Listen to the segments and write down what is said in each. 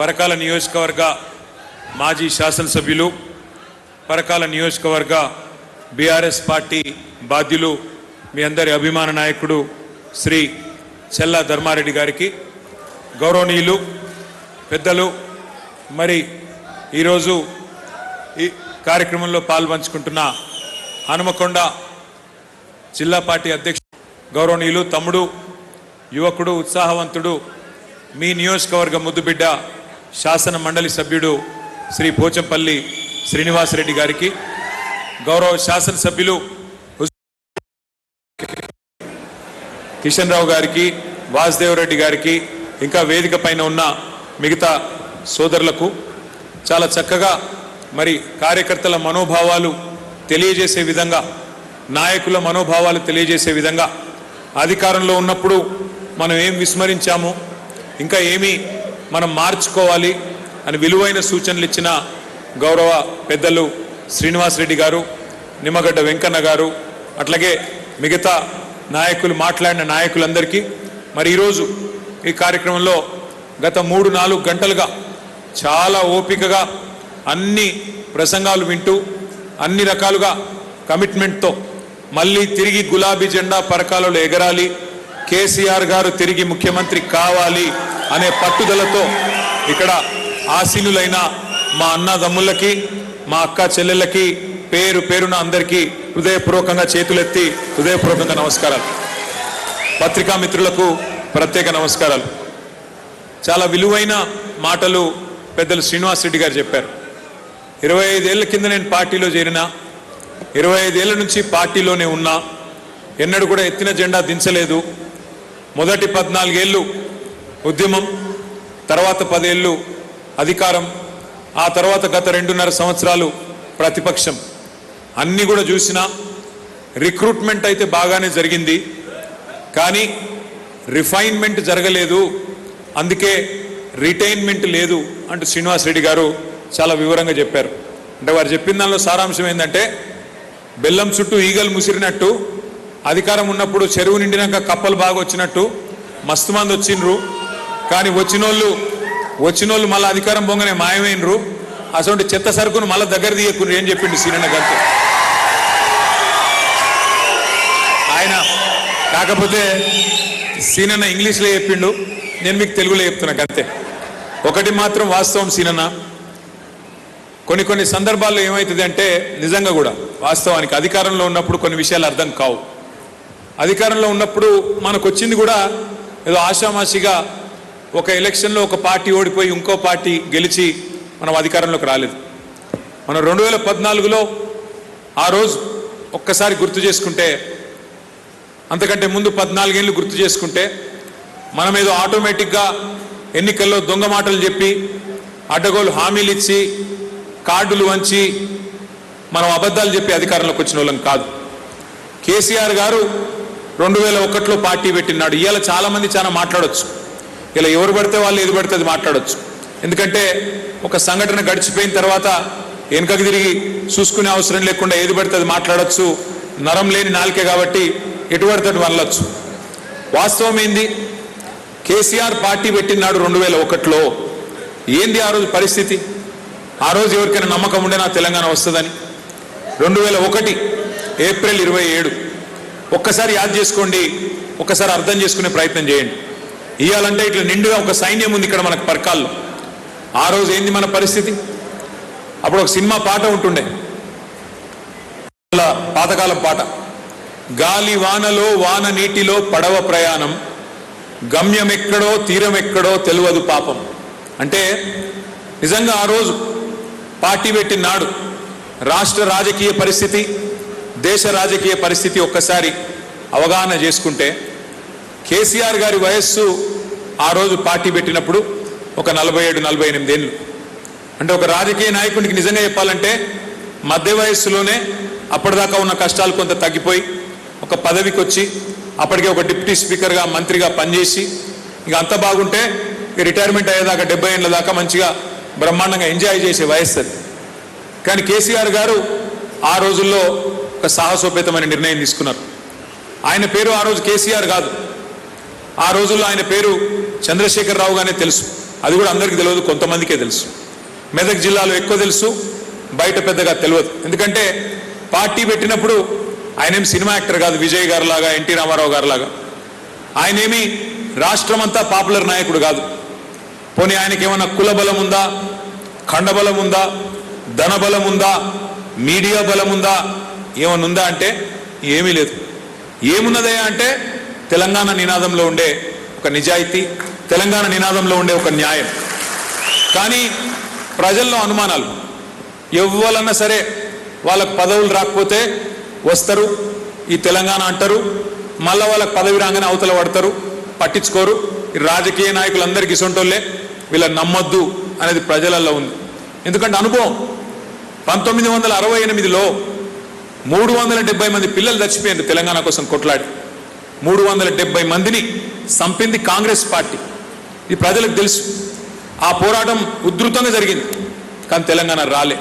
పరకాల నియోజకవర్గ మాజీ శాసనసభ్యులు పరకాల నియోజకవర్గ బీఆర్ఎస్ పార్టీ బాధ్యులు మీ అందరి అభిమాన నాయకుడు శ్రీ చెల్లా ధర్మారెడ్డి గారికి గౌరవనీయులు పెద్దలు మరి ఈరోజు ఈ కార్యక్రమంలో పాల్పంచుకుంటున్న హనుమకొండ జిల్లా పార్టీ అధ్యక్షుడు గౌరవనీయులు తమ్ముడు యువకుడు ఉత్సాహవంతుడు మీ నియోజకవర్గ ముద్దుబిడ్డ శాసన మండలి సభ్యుడు శ్రీ పోచంపల్లి శ్రీనివాసరెడ్డి గారికి గౌరవ శాసనసభ్యులు కిషన్ రావు గారికి వాసుదేవరెడ్డి గారికి ఇంకా వేదిక పైన ఉన్న మిగతా సోదరులకు చాలా చక్కగా మరి కార్యకర్తల మనోభావాలు తెలియజేసే విధంగా నాయకుల మనోభావాలు తెలియజేసే విధంగా అధికారంలో ఉన్నప్పుడు మనం ఏం విస్మరించాము ఇంకా ఏమి మనం మార్చుకోవాలి అని విలువైన సూచనలు ఇచ్చిన గౌరవ పెద్దలు శ్రీనివాసరెడ్డి గారు నిమ్మగడ్డ వెంకన్న గారు అట్లాగే మిగతా నాయకులు మాట్లాడిన నాయకులందరికీ మరి ఈరోజు ఈ కార్యక్రమంలో గత 3-4 గంటలుగా చాలా ఓపికగా అన్ని ప్రసంగాలు వింటూ అన్ని రకాలుగా కమిట్మెంట్తో మళ్ళీ తిరిగి గులాబీ జెండా పరకాలలో ఎగరాలి కేసీఆర్ గారు తిరిగి ముఖ్యమంత్రి కావాలి అనే పట్టుదలతో ఇక్కడ ఆశీనులైన మా అన్నదమ్ములకి మా అక్క చెల్లెళ్ళకి పేరు పేరున అందరికీ హృదయపూర్వకంగా చేతులెత్తి హృదయపూర్వకంగా నమస్కారాలు. పత్రికా మిత్రులకు ప్రత్యేక నమస్కారాలు. చాలా విలువైన మాటలు పెద్దలు శ్రీనివాసరెడ్డి గారు చెప్పారు. 25 ఏళ్ల కింద నేను పార్టీలో చేరినా, 25 ఏళ్ల నుంచి పార్టీలోనే ఉన్నా, ఎన్నడూ కూడా ఎత్తిన జెండా దించలేదు. మొదటి 14 ఏళ్ళు ఉద్యమం, తర్వాత 10 ఏళ్ళు అధికారం, ఆ తర్వాత గత 2.5 సంవత్సరాలు ప్రతిపక్షం. అన్నీ కూడా చూసినా రిక్రూట్మెంట్ అయితే బాగానే జరిగింది, కానీ రిఫైన్మెంట్ జరగలేదు, అందుకే రిటైన్మెంట్ లేదు అంటూ శ్రీనివాసరెడ్డి గారు చాలా వివరంగా చెప్పారు. అంటే వారు చెప్పిన దానిలో సారాంశం ఏంటంటే, బెల్లం చుట్టూ ఈగలు ముసిరినట్టు అధికారం ఉన్నప్పుడు చెరువు నిండినాక కప్పలు బాగా వచ్చినట్టు మస్తు మంది వచ్చిండ్రు, కానీ వచ్చినోళ్ళు మళ్ళీ అధికారం పొంగనే మాయమైనరు. అసలు చెత్త సరుకును మళ్ళీ దగ్గర తీయకుండా ఏం చెప్పిండు సీనన్న గంతే. ఆయన కాకపోతే సీనన్న ఇంగ్లీష్లో చెప్పిండు, నేను మీకు తెలుగులో చెప్తున్నా గంతే. ఒకటి మాత్రం వాస్తవం సీనన్న, కొన్ని సందర్భాల్లో ఏమవుతుంది అంటే నిజంగా కూడా వాస్తవానికి అధికారంలో ఉన్నప్పుడు కొన్ని విషయాలు అర్థం కావు. అధికారంలో ఉన్నప్పుడు మనకు వచ్చింది కూడా ఏదో ఆషామాషిగా ఒక ఎలక్షన్లో ఒక పార్టీ ఓడిపోయి ఇంకో పార్టీ గెలిచి మనం అధికారంలోకి రాలేదు. మనం 2014లో ఆ రోజు ఒక్కసారి గుర్తు చేసుకుంటే, అంతకంటే ముందు 14 ఏళ్ళు గుర్తు చేసుకుంటే, మనం ఏదో ఆటోమేటిక్గా ఎన్నికల్లో దొంగ మాటలు చెప్పి అడ్డగోలు హామీలు ఇచ్చి కార్డులు వంచి మనం అబద్ధాలు చెప్పి అధికారంలోకి వచ్చిన వాళ్ళం కాదు. కేసీఆర్ గారు 2001లో పార్టీ పెట్టినాడు. ఇవాళ చాలామంది చాలా మాట్లాడవచ్చు, ఇలా ఎవరు పడితే వాళ్ళు ఏది పడితే అది మాట్లాడవచ్చు. ఎందుకంటే ఒక సంఘటన గడిచిపోయిన తర్వాత వెనుకకు తిరిగి చూసుకునే అవసరం లేకుండా ఏది పడితే అది మాట్లాడచ్చు, నరం లేని నాలుకే కాబట్టి ఎటు పడితే అటు వల్లొచ్చు. వాస్తవం ఏంది, కేసీఆర్ పార్టీ పెట్టినాడు 2001లో. ఏంది ఆ రోజు పరిస్థితి? ఆ రోజు ఎవరికైనా నమ్మకం ఉండే నా తెలంగాణ వస్తుందని? 2001 ఏప్రిల్ 27. ఒక్కసారి యాద్ చేసుకోండి, ఒక్కసారి అర్థం చేసుకునే ప్రయత్నం చేయండి. ఇవ్వాలంటే ఇట్లా నిండుగా ఒక సైన్యం ఉంది ఇక్కడ మనకు పరకాల్లో. ఆ రోజు ఏంది మన పరిస్థితి? అప్పుడు ఒక సినిమా పాట ఉంటుండే, పాతకాలం పాట, గాలి వానలో వాన నీటిలో పడవ ప్రయాణం, గమ్యం ఎక్కడో తీరం ఎక్కడో తెలియదు పాపం. అంటే నిజంగా ఆ రోజు పార్టీ పెట్టిన నాడు రాష్ట్ర రాజకీయ పరిస్థితి, దేశ రాజకీయ పరిస్థితి ఒక్కసారి అవగాహన చేసుకుంటే, కేసీఆర్ గారి వయస్సు ఆ రోజు పార్టీ పెట్టినప్పుడు ఒక 47-48 ఏళ్ళు. అంటే ఒక రాజకీయ నాయకుడికి నిజంగా చెప్పాలంటే మధ్య వయస్సులోనే అప్పటిదాకా ఉన్న కష్టాలు కొంత తగ్గిపోయి ఒక పదవికి వచ్చి అప్పటికే ఒక డిప్యూటీ స్పీకర్గా మంత్రిగా పనిచేసి ఇక అంత బాగుంటే రిటైర్మెంట్ అయ్యేదాకా 70 ఏళ్ళ దాకా మంచిగా బ్రహ్మాండంగా ఎంజాయ్ చేసే వయస్సు అది. కానీ కేసీఆర్ గారు ఆ రోజుల్లో ఒక సాహసోపేతమైన నిర్ణయం తీసుకున్నారు. ఆయన పేరు ఆ రోజు కేసీఆర్ కాదు, ఆ రోజుల్లో ఆయన పేరు చంద్రశేఖర్ రావు గానే తెలుసు. అది కూడా అందరికీ తెలియదు, కొంతమందికే తెలుసు. మెదక్ జిల్లాలో ఎక్కువ తెలుసు, బయట పెద్దగా తెలియదు. ఎందుకంటే పార్టీ పెట్టినప్పుడు ఆయన ఏం సినిమా యాక్టర్ కాదు, విజయ్ గారు లాగా, ఎన్టీ రామారావు గారు లాగా. ఆయన ఏమి రాష్ట్రమంతా పాపులర్ నాయకుడు కాదు. పోనీ ఆయనకి ఏమన్నా కుల బలం ఉందా, ఖండబలం ఉందా, ధనబలం ఉందా, మీడియా బలం ఉందా, ఏమన్నా ఉందా అంటే ఏమీ లేదు. ఏమున్నదయ్యా అంటే తెలంగాణ నినాదంలో ఉండే ఒక నిజాయితీ, తెలంగాణ నినాదంలో ఉండే ఒక న్యాయం. కానీ ప్రజల్లో అనుమానాలు. ఎవ్వరన్నా సరే వాళ్ళకు పదవులు రాకపోతే వస్తారు, ఈ తెలంగాణ అంటారు, మళ్ళీ వాళ్ళకి పదవి రాగానే అవతల పడతారు, పట్టించుకోరు. ఈ రాజకీయ నాయకులందరికీ ఇసొంటోళ్ళే, వీళ్ళని నమ్మొద్దు అనేది ప్రజలలో ఉంది. ఎందుకంటే అనుభవం. 1968లో 370 మంది పిల్లలు చచ్చిపోయారు తెలంగాణ కోసం కొట్లాడి. 370 మందిని చంపింది కాంగ్రెస్ పార్టీ. ఇది ప్రజలకు తెలుసు. ఆ పోరాటం ఉధృతంగా జరిగింది, కానీ తెలంగాణ రాలే.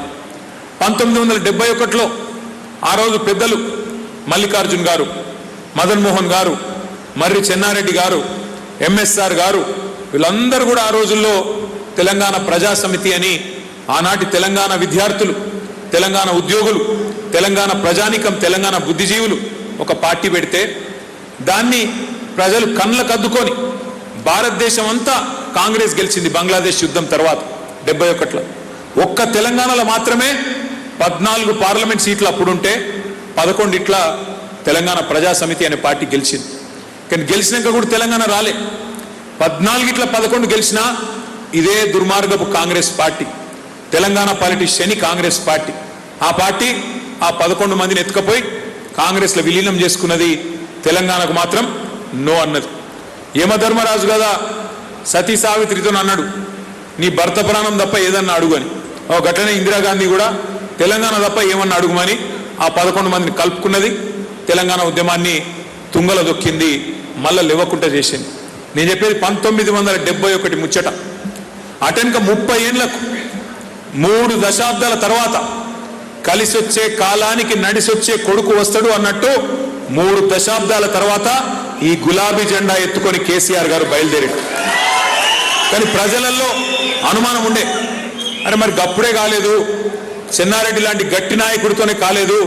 1971లో ఆ రోజు పెద్దలు మల్లికార్జున్ గారు, మదన్ మోహన్ గారు, మర్రి చెన్నారెడ్డి గారు, ఎంఎస్ఆర్ గారు, వీళ్ళందరూ కూడా ఆ రోజుల్లో తెలంగాణ ప్రజా సమితి అని ఆనాటి తెలంగాణ విద్యార్థులు, తెలంగాణ ఉద్యోగులు, తెలంగాణ ప్రజానికం, తెలంగాణ బుద్ధిజీవులు ఒక పార్టీ పెడితే దాన్ని ప్రజలు కళ్ళకు అద్దుకొని భారతదేశం అంతా కాంగ్రెస్ గెలిచింది. బంగ్లాదేశ్ యుద్ధం తర్వాత 71లో ఒక్క తెలంగాణలో మాత్రమే 14 పార్లమెంట్ సీట్లు అప్పుడుంటే 11 ఇట్లా తెలంగాణ ప్రజా సమితి అనే పార్టీ గెలిచింది. కానీ గెలిచినాక కూడా తెలంగాణ రాలే. 14 ఇట్లా 11 గెలిచినా ఇదే దుర్మార్గపు Congress party, Telangana politician Congress party. ఆ పార్టీ ఆ 11 మందిని ఎత్తుకపోయి కాంగ్రెస్లో విలీనం చేసుకున్నది. తెలంగాణకు మాత్రం నో అన్నది. యమధర్మరాజు కదా సతీ సావిత్రితో అన్నాడు, నీ భర్త ప్రాణం తప్ప ఏదన్నా అడుగు అని. గట్లనే ఇందిరాగాంధీ కూడా తెలంగాణ తప్ప ఏమన్నా అడుగుమని ఆ 11 మందిని కలుపుకున్నది. తెలంగాణ ఉద్యమాన్ని తుంగల దొక్కింది, మళ్ళా లేవకుండా చేసింది. నేను చెప్పేది 1971 ముచ్చట. అటెనక 30 ఏళ్లకు 3 దశాబ్దాల తర్వాత కలిసి వచ్చే కాలానికి నడిసొచ్చే కొడుకు వస్తాడు అన్నట్టు 3 దశాబ్దాల తర్వాత ఈ గులాబీ జెండా ఎత్తుకొని కేసీఆర్ గారు బయలుదేరాడు. కానీ ప్రజలలో అనుమానం ఉండే, అరే మరి గప్పుడే కాలేదు, చెన్నారెడ్డి లాంటి గట్టి నాయకుడితోనే కాలేదు,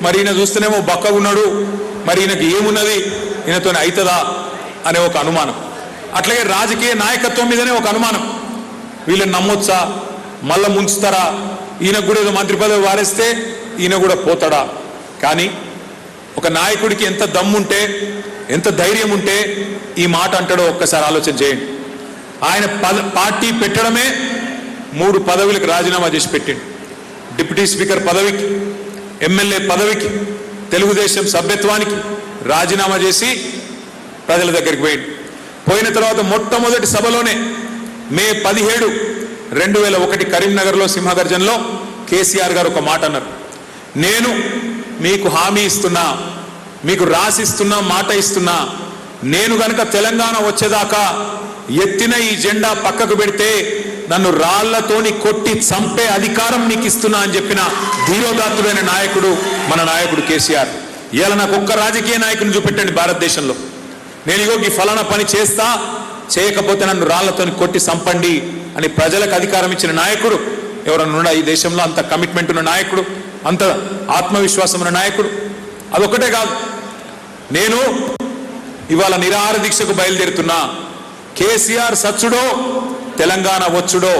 మరి ఈయన చూస్తేనేమో బక్కగున్నాడు, మరి ఈయనకి ఏమున్నది, ఈయనతోనే అవుతుందా అనే ఒక అనుమానం. అట్లాగే రాజకీయ నాయకత్వం మీదనే ఒక అనుమానం, వీళ్ళని నమ్మొచ్చా, మళ్ళా ముంచుతారా, ఈయనకు కూడా ఏదో మంత్రి పదవి వారేస్తే ఈయన కూడా పోతాడా. కానీ ఒక నాయకుడికి ఎంత దమ్ముంటే, ఎంత ధైర్యం ఉంటే ఈ మాట అంటాడో ఒక్కసారి ఆలోచన చేయండి. ఆయన పార్టీ పెట్టడమే 3 పదవులకు రాజీనామా చేసి పెట్టిండు. డిప్యూటీ స్పీకర్ పదవికి, ఎమ్మెల్యే పదవికి, తెలుగుదేశం సభ్యత్వానికి రాజీనామా చేసి ప్రజల దగ్గరికి పోయిండు. పోయిన తర్వాత మొట్టమొదటి సభలోనే మే 17, 2001 కరీంనగర్లో సింహగర్జన్లో కేసీఆర్ గారు ఒక మాట అన్నారు, నేను మీకు హామీ ఇస్తున్నా, మీకు రాసిస్తున్నా, మాట ఇస్తున్నా, నేను గనక తెలంగాణ వచ్చేదాకా ఎత్తిన ఈ జెండా పక్కకు పెడితే నన్ను రాళ్లతోని కొట్టి చంపే అధికారం నీకు ఇస్తున్నా అని చెప్పిన ధీరోదాత్తుడైన నాయకుడు మన నాయకుడు కేసీఆర్. ఇవాళ నాకు ఒక్క రాజకీయ నాయకుని చూపెట్టండి భారతదేశంలో, నేను ఇగో ఈ ఫలానా పని చేస్తా, చేయకపోతే నన్ను రాళ్లతోని కొట్టి చంపండి అని ప్రజలకు అధికారం ఇచ్చిన నాయకుడు ఎవరన్నా ఈ దేశంలో? అంత కమిట్మెంట్ ఉన్న నాయకుడు, అంత ఆత్మవిశ్వాసం ఉన్న నాయకుడు. అదొక్కటే కాదు, నేను ఇవాళ నిరాహార దీక్షకు బయలుదేరుతున్నా, కేసీఆర్ సచ్చుడో తెలంగాణ వచ్చుడో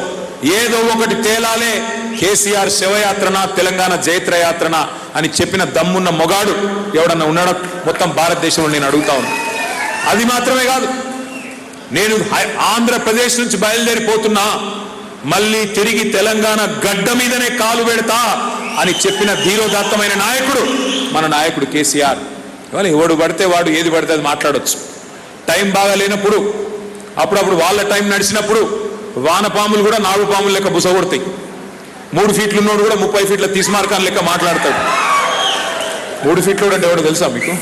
ఏదో ఒకటి తేలాలే, కేసీఆర్ శివయాత్రన తెలంగాణ జైత్రయాత్రన అని చెప్పిన దమ్మున్న మొగాడు ఎవడన్నా ఉన్నాడో మొత్తం భారతదేశంలో నేను అడుగుతా ఉన్నా. అది మాత్రమే కాదు, నేను ఆంధ్రప్రదేశ్ నుంచి బయలుదేరిపోతున్నా, మళ్ళీ తిరిగి తెలంగాణ గడ్డ మీదనే కాలు పెడతా అని చెప్పిన ధీరోదాత్తమైన నాయకుడు మన నాయకుడు కేసీఆర్. ఇవాళ ఎవడు పడితే వాడు ఏది పడితే అది మాట్లాడొచ్చు. టైం బాగా లేనప్పుడు, అప్పుడప్పుడు వాళ్ళ టైం నడిచినప్పుడు వానపాములు కూడా 4 పాములు లెక్క బుసగొడతాయి. 3 ఫీట్లు ఉన్నోడు కూడా 30 ఫీట్ల తీస్మార్కాన్ లెక్క మాట్లాడతాడు. 3 ఫీట్లు అంటే ఎవడో తెలుసా మీకు?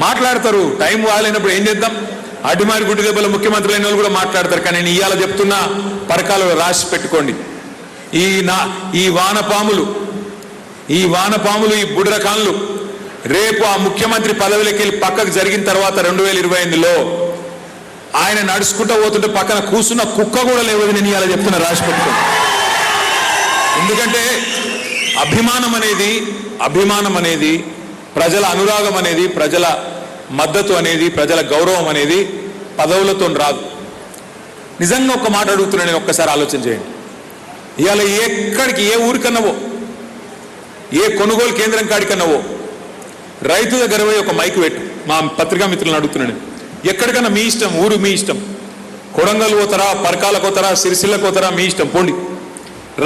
మాట్లాడతారు. టైం బాగాలేనప్పుడు ఏం చేద్దాం, అడ్డిమారి గుడ్డి దెబ్బల ముఖ్యమంత్రులు అయిన వాళ్ళు కూడా మాట్లాడతారు. కానీ నేను ఇవాళ చెప్తున్నా, పరకాలు రాసి పెట్టుకోండి, ఈ వానపాములు, ఈ బుడ్రకాన్లు రేపు ఆ ముఖ్యమంత్రి పదవిలోకి వెళ్ళి పక్కకు జరిగిన తర్వాత 2028లో ఆయన నడుచుకుంటూ పోతుంటే పక్కన కూర్చున్న కుక్క కూడా లేవదు. నేను ఇలా చెప్తున్నా, రాసి పెట్టుకో. ఎందుకంటే అభిమానం అనేది ప్రజల అనురాగం అనేది, ప్రజల మద్దతు అనేది, ప్రజల గౌరవం అనేది పదవులతో రాదు. నిజంగా ఒక్క మాట అడుగుతున్నా, నేను ఒక్కసారి ఆలోచన చేయండి. ఇవాళ ఎక్కడికి, ఏ ఊరికన్నావో, ఏ కొనుగోలు కేంద్రం కాడికన్నావో రైతు దగ్గర పోయి ఒక మైకు పెట్టు. మా పత్రికా మిత్రులను అడుగుతున్నాను, ఎక్కడికన్నా మీ ఇష్టం, ఊరు మీ ఇష్టం, కొడంగల్ పోతారా, పరకాలకు పోతారా, సిరిసిల్లకు పోతారా, మీ ఇష్టం, పోండి.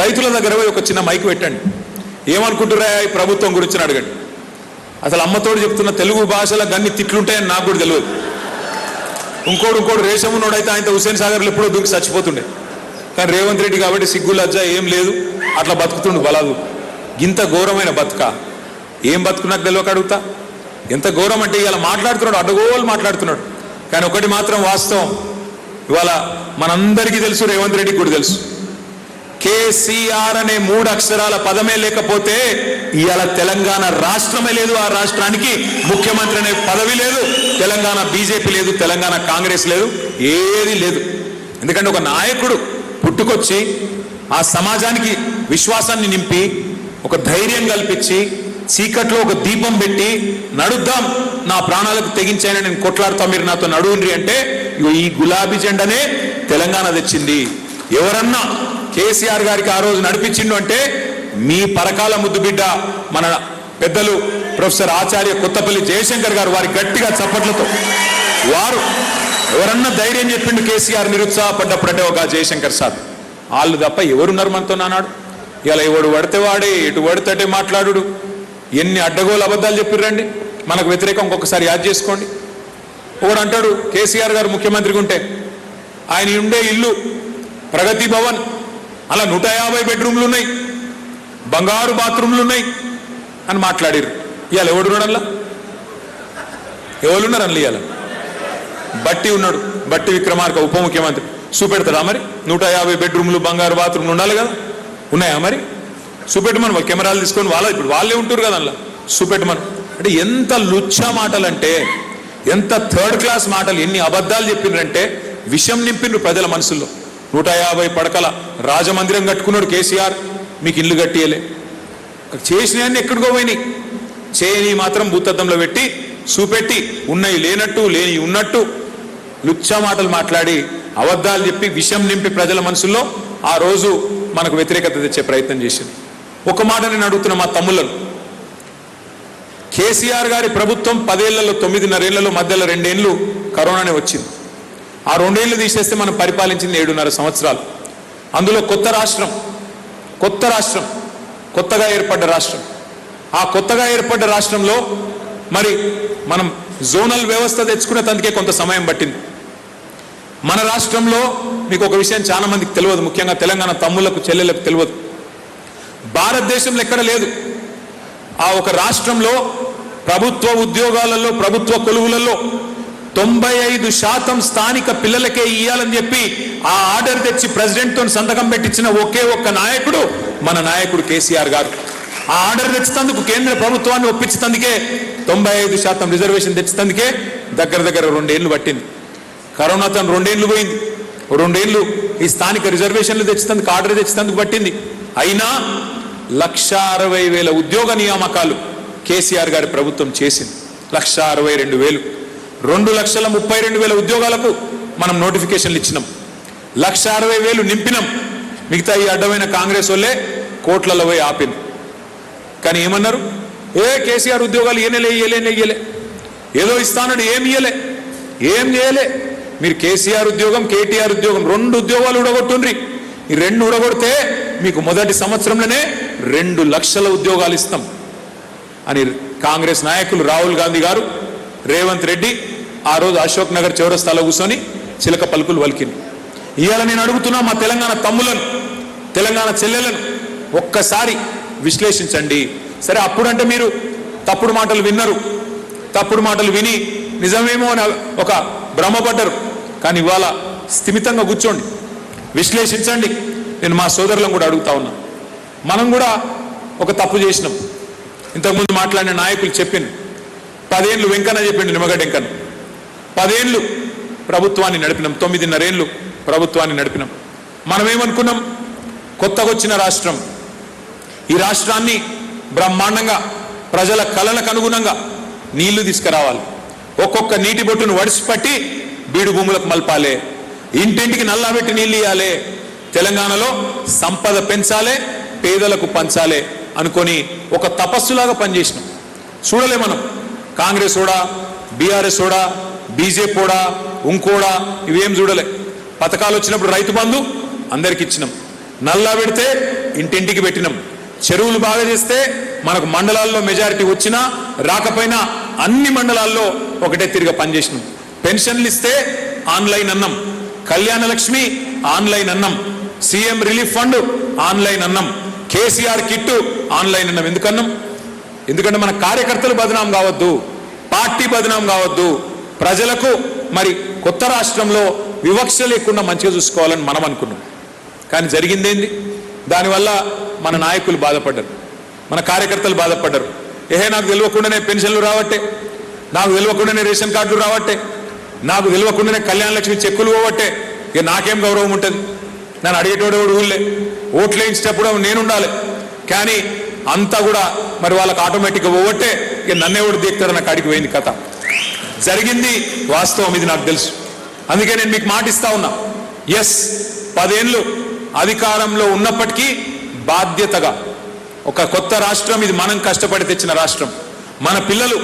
రైతుల దగ్గర పోయి ఒక చిన్న మైకు పెట్టండి. ఏమనుకుంటురా ఈ ప్రభుత్వం గురించి అడగండి. అసలు అమ్మతోడు చెప్తున్న తెలుగు భాషలో గన్ని తిట్లుంటాయని నాకు కూడా తెలియదు. ఇంకోడు రేషం ఉన్నోడైతే ఆయన హుస్సేన్ సాగర్లో ఎప్పుడో దూకి చచ్చిపోతుండే. కానీ రేవంత్ రెడ్డి కాబట్టి సిగ్గు లజ్జ ఏం లేదు, అట్లా బతుకుతుండు బలాదు. ఇంత ఘోరమైన బతుక, ఏం బతుకు నాకు తెలియక అడుగుతా. ఎంత ఘోరం అంటే ఇవాళ మాట్లాడుతున్నాడు, అడ్డగోలు మాట్లాడుతున్నాడు. కానీ ఒకటి మాత్రం వాస్తవం, ఇవాళ మనందరికీ తెలుసు, రేవంత్ రెడ్డికి కూడా తెలుసు, కేసీఆర్ అనే 3 అక్షరాల పదమే లేకపోతే ఇవాళ తెలంగాణ రాష్ట్రమే లేదు. ఆ రాష్ట్రానికి ముఖ్యమంత్రి అనే పదవి లేదు, తెలంగాణ బీజేపీ లేదు, తెలంగాణ కాంగ్రెస్ లేదు, ఏది లేదు. ఎందుకంటే ఒక నాయకుడు పుట్టుకొచ్చి ఆ సమాజానికి విశ్వాసాన్ని నింపి, ఒక ధైర్యం కల్పించి, చీకట్లో ఒక దీపం పెట్టి నడుద్దాం, నా ప్రాణాలకు తెగించాయని నేను కొట్లాడుతా, మీరు నాతో నడువుండ్రి అంటే ఈ గులాబీ జెండానే తెలంగాణ తెచ్చింది. ఎవరన్నా కేసీఆర్ గారికి ఆ రోజు నడిపించిండు అంటే మీ పరకాల ముద్దు బిడ్డ మన పెద్దలు ప్రొఫెసర్ ఆచార్య కొత్తపల్లి జయశంకర్ గారు, వారి గట్టిగా చప్పట్లతో వారు ఎవరన్నా ధైర్యం చెప్పిండు కేసీఆర్ నిరుత్సాహపడ్డప్పుడంటే ఒక జయశంకర్ సార్. వాళ్ళు తప్ప ఎవరున్నారు మనతో నానాడు. ఇలా ఎవడు పడితే వాడే, ఎటు పడితే మాట్లాడు. ఎన్ని అడ్డగోలు అబద్ధాలు చెప్పిర్రండి మనకు వ్యతిరేకం. ఒక్కొక్కసారి యాద్ చేసుకోండి. ఒకడు అంటాడు కేసీఆర్ గారు ముఖ్యమంత్రిగా ఉంటే ఆయన ఉండే ఇల్లు ప్రగతి భవన్, అలా 150 బెడ్రూమ్లు ఉన్నాయి, బంగారు బాత్రూమ్లు ఉన్నాయి అని మాట్లాడారు. ఇవాళ ఎవడున్నాడల్లా, ఎవరున్నారు అందులో? ఇవాళ బట్టి ఉన్నాడు, బట్టి విక్రమార్క ఉప ముఖ్యమంత్రి. చూపెడతాడా మరి? 150 బెడ్రూమ్లు బంగారు బాత్రూమ్లు ఉండాలి కదా, ఉన్నాయా మరి? చూపెట్టమని కెమెరాలు తీసుకొని ఇప్పుడు వాళ్ళే ఉంటారు కదా అందులో, చూపెట్టమని. అంటే ఎంత లుచ్చా మాటలు, అంటే ఎంత థర్డ్ క్లాస్ మాటలు, ఎన్ని అబద్ధాలు చెప్పిండ్రంటే విషం నింపిండ్రు ప్రజల మనసుల్లో. 150 పడకల రాజమందిరం కట్టుకున్నాడు కేసీఆర్, మీకు ఇల్లు కట్టియలే. చేసినవన్నీ ఎక్కడికో పోయినాయి, చేయని మాత్రం భూతద్దంలో పెట్టి చూపెట్టి ఉన్నాయి లేనట్టు, లేని ఉన్నట్టు లుచ్చా మాటలు మాట్లాడి అబద్ధాలు చెప్పి విషం నింపి ప్రజల మనసుల్లో ఆ రోజు మనకు వ్యతిరేకత తెచ్చే ప్రయత్నం చేసింది. ఒక మాట నేను అడుగుతున్న మా తమ్ముళ్ళను, కేసీఆర్ గారి ప్రభుత్వం 10 ఏళ్లలో 9.5 ఏళ్లలో మధ్యలో 2 ఏళ్ళు కరోనానే వచ్చింది. ఆ 2 ఏళ్ళు తీసేస్తే మనం పరిపాలించింది 7.5 సంవత్సరాలు. అందులో కొత్త రాష్ట్రం, కొత్తగా ఏర్పడ్డ రాష్ట్రం. ఆ కొత్తగా ఏర్పడ్డ రాష్ట్రంలో మరి మనం జోనల్ వ్యవస్థ తెచ్చుకునే తందుకే కొంత సమయం పట్టింది. మన రాష్ట్రంలో మీకు ఒక విషయం చాలా మందికి తెలియదు, ముఖ్యంగా తెలంగాణ తమ్ముళ్లకు చెల్లెలకు తెలియదు. భారతదేశంలో ఎక్కడ లేదు, ఆ ఒక రాష్ట్రంలో ప్రభుత్వ ఉద్యోగాలలో, ప్రభుత్వ కొలువులలో 95% స్థానిక పిల్లలకే ఇయ్యాలని చెప్పి ఆ ఆర్డర్ తెచ్చి ప్రెసిడెంట్తో సంతకం పెట్టించిన ఒకే ఒక్క నాయకుడు మన నాయకుడు కేసీఆర్ గారు. ఆ ఆర్డర్ తెచ్చినందుకు, కేంద్ర ప్రభుత్వాన్ని ఒప్పించినందుకే, 95% రిజర్వేషన్ తెచ్చినందుకే దగ్గర 2 ఏళ్ళు పట్టింది. కరోనాతో 2 ఏళ్ళు పోయింది. 2 ఏళ్ళు ఈ స్థానిక రిజర్వేషన్లు తెచ్చినందుకు, ఆర్డర్ తెచ్చినందుకు పట్టింది. అయినా 1,60,000 ఉద్యోగ నియామకాలు కేసీఆర్ గారి ప్రభుత్వం చేసింది. 1,62,000. 2,32,000 ఉద్యోగాలకు మనం నోటిఫికేషన్లు ఇచ్చినాం. 1,60,000 నింపినాం. మిగతా ఈ అడ్డమైన కాంగ్రెస్ వాళ్ళే కోట్లలో పోయి ఆపింది. కానీ ఏమన్నారు? కేసీఆర్ ఉద్యోగాలు ఇయ్యలే, ఏదో ఇస్తానడు, ఏం చేయలే. మీరు కేసీఆర్ ఉద్యోగం, కేటీఆర్ ఉద్యోగం 2 ఉద్యోగాలు ఉడగొట్టుండ్రి. ఈ 2 ఉడగొడితే మీకు మొదటి సంవత్సరంలోనే 2 లక్షల ఉద్యోగాలు ఇస్తాం అని కాంగ్రెస్ నాయకులు రాహుల్ గాంధీ గారు, రేవంత్ రెడ్డి ఆ రోజు అశోక్ నగర్ చౌరస్తాలో కూర్చొని చిలక పలుకులు వలికింది. ఇవాళ నేను అడుగుతున్నా మా తెలంగాణ తమ్ములను, తెలంగాణ చెల్లెలను, ఒక్కసారి విశ్లేషించండి. సరే, అప్పుడంటే మీరు తప్పుడు మాటలు విన్నారు, తప్పుడు మాటలు విని నిజమేమో అని ఒక భ్రమపడ్డరు. కానీ ఇవాళ స్థిమితంగా కూర్చోండి, విశ్లేషించండి. నేను మా సోదరులను కూడా అడుగుతా ఉన్నా, మనం కూడా ఒక తప్పు చేసినాం. ఇంతకుముందు మాట్లాడిన నాయకులు చెప్పింది, 10 ఏళ్ళు వెంకన్న చెప్పిండు, నిమ్మగడ్డ వెంకన్న 10 ఏళ్ళు ప్రభుత్వాన్ని నడిపినాం. 9.5 ఏళ్ళు ప్రభుత్వాన్ని నడిపినాం. మనం ఏమనుకున్నాం? కొత్తగా వచ్చిన రాష్ట్రం, ఈ రాష్ట్రాన్ని బ్రహ్మాండంగా ప్రజల కలలకు అనుగుణంగా నీళ్లు తీసుకురావాలి, ఒక్కొక్క నీటి బొట్టును వడిసిపట్టి బీడు భూములకు మలపాలే, ఇంటింటికి నల్లాబెట్టి నీళ్ళు ఇవ్వాలి, తెలంగాణలో సంపద పెంచాలే, పేదలకు పంచాలే అనుకొని ఒక తపస్సులాగా పనిచేసినాం. చూడలే మనం కాంగ్రెస్ ఓడా, బీఆర్ఎస్ ఓడా, బీజేపీ ఓడా, ఇంకోడా, ఇవేం చూడలే. పథకాలు వచ్చినప్పుడు రైతు బంధు అందరికి ఇచ్చినాం, నల్లా పెడితే ఇంటింటికి పెట్టినాం, చెరువులు బాగా చేస్తే మనకు మండలాల్లో మెజారిటీ వచ్చినా రాకపోయినా అన్ని మండలాల్లో ఒకటే తిరిగి పనిచేసినాం. పెన్షన్లు ఇస్తే ఆన్లైన్ అన్నం, కళ్యాణ లక్ష్మి ఆన్లైన్ అన్నం, సీఎం రిలీఫ్ ఫండ్ ఆన్లైన్ అన్నం, కేసీఆర్ కిట్టు ఆన్లైన్ అన్నం. ఎందుకన్నాం? ఎందుకంటే మన కార్యకర్తలు బదనాం కావద్దు, పార్టీ బదనాం కావద్దు, ప్రజలకు మరి కొత్త రాష్ట్రంలో వివక్ష లేకుండా మంచిగా చూసుకోవాలని మనం అనుకున్నాం. కానీ జరిగిందేంది? దానివల్ల మన నాయకులు బాధపడ్డారు, మన కార్యకర్తలు బాధపడ్డారు. నాకు తెలియకుండానే పెన్షన్లు రావట్టే, నాకు తెలియకుండానే రేషన్ కార్డులు రావట్టే, నాకు తెలియకుండానే కళ్యాణ లక్ష్మి చెక్కులు పోవట్టే, ఇక నాకేం గౌరవం ఉంటుంది? నన్ను అడిగేటోడు ఊళ్ళే ఓట్లు వేయించేటప్పుడు నేను ఉండాలి, కానీ అంతా కూడా మరి వాళ్ళకి ఆటోమేటిక్గా పోవట్టే, ఇక నన్నేవాడు దిగుతారన్న కాడికి పోయింది కథ. జరిగింది వాస్తవం, ఇది నాకు తెలుసు. అందుకే నేను మీకు మాటిస్తా ఉన్నా, ఎస్ 10 ఏళ్ళు అధికారంలో ఉన్నప్పటికీ బాధ్యతగా ఒక కొత్త రాష్ట్రం, ఇది మనం కష్టపడి తెచ్చిన రాష్ట్రం, మన పిల్లలు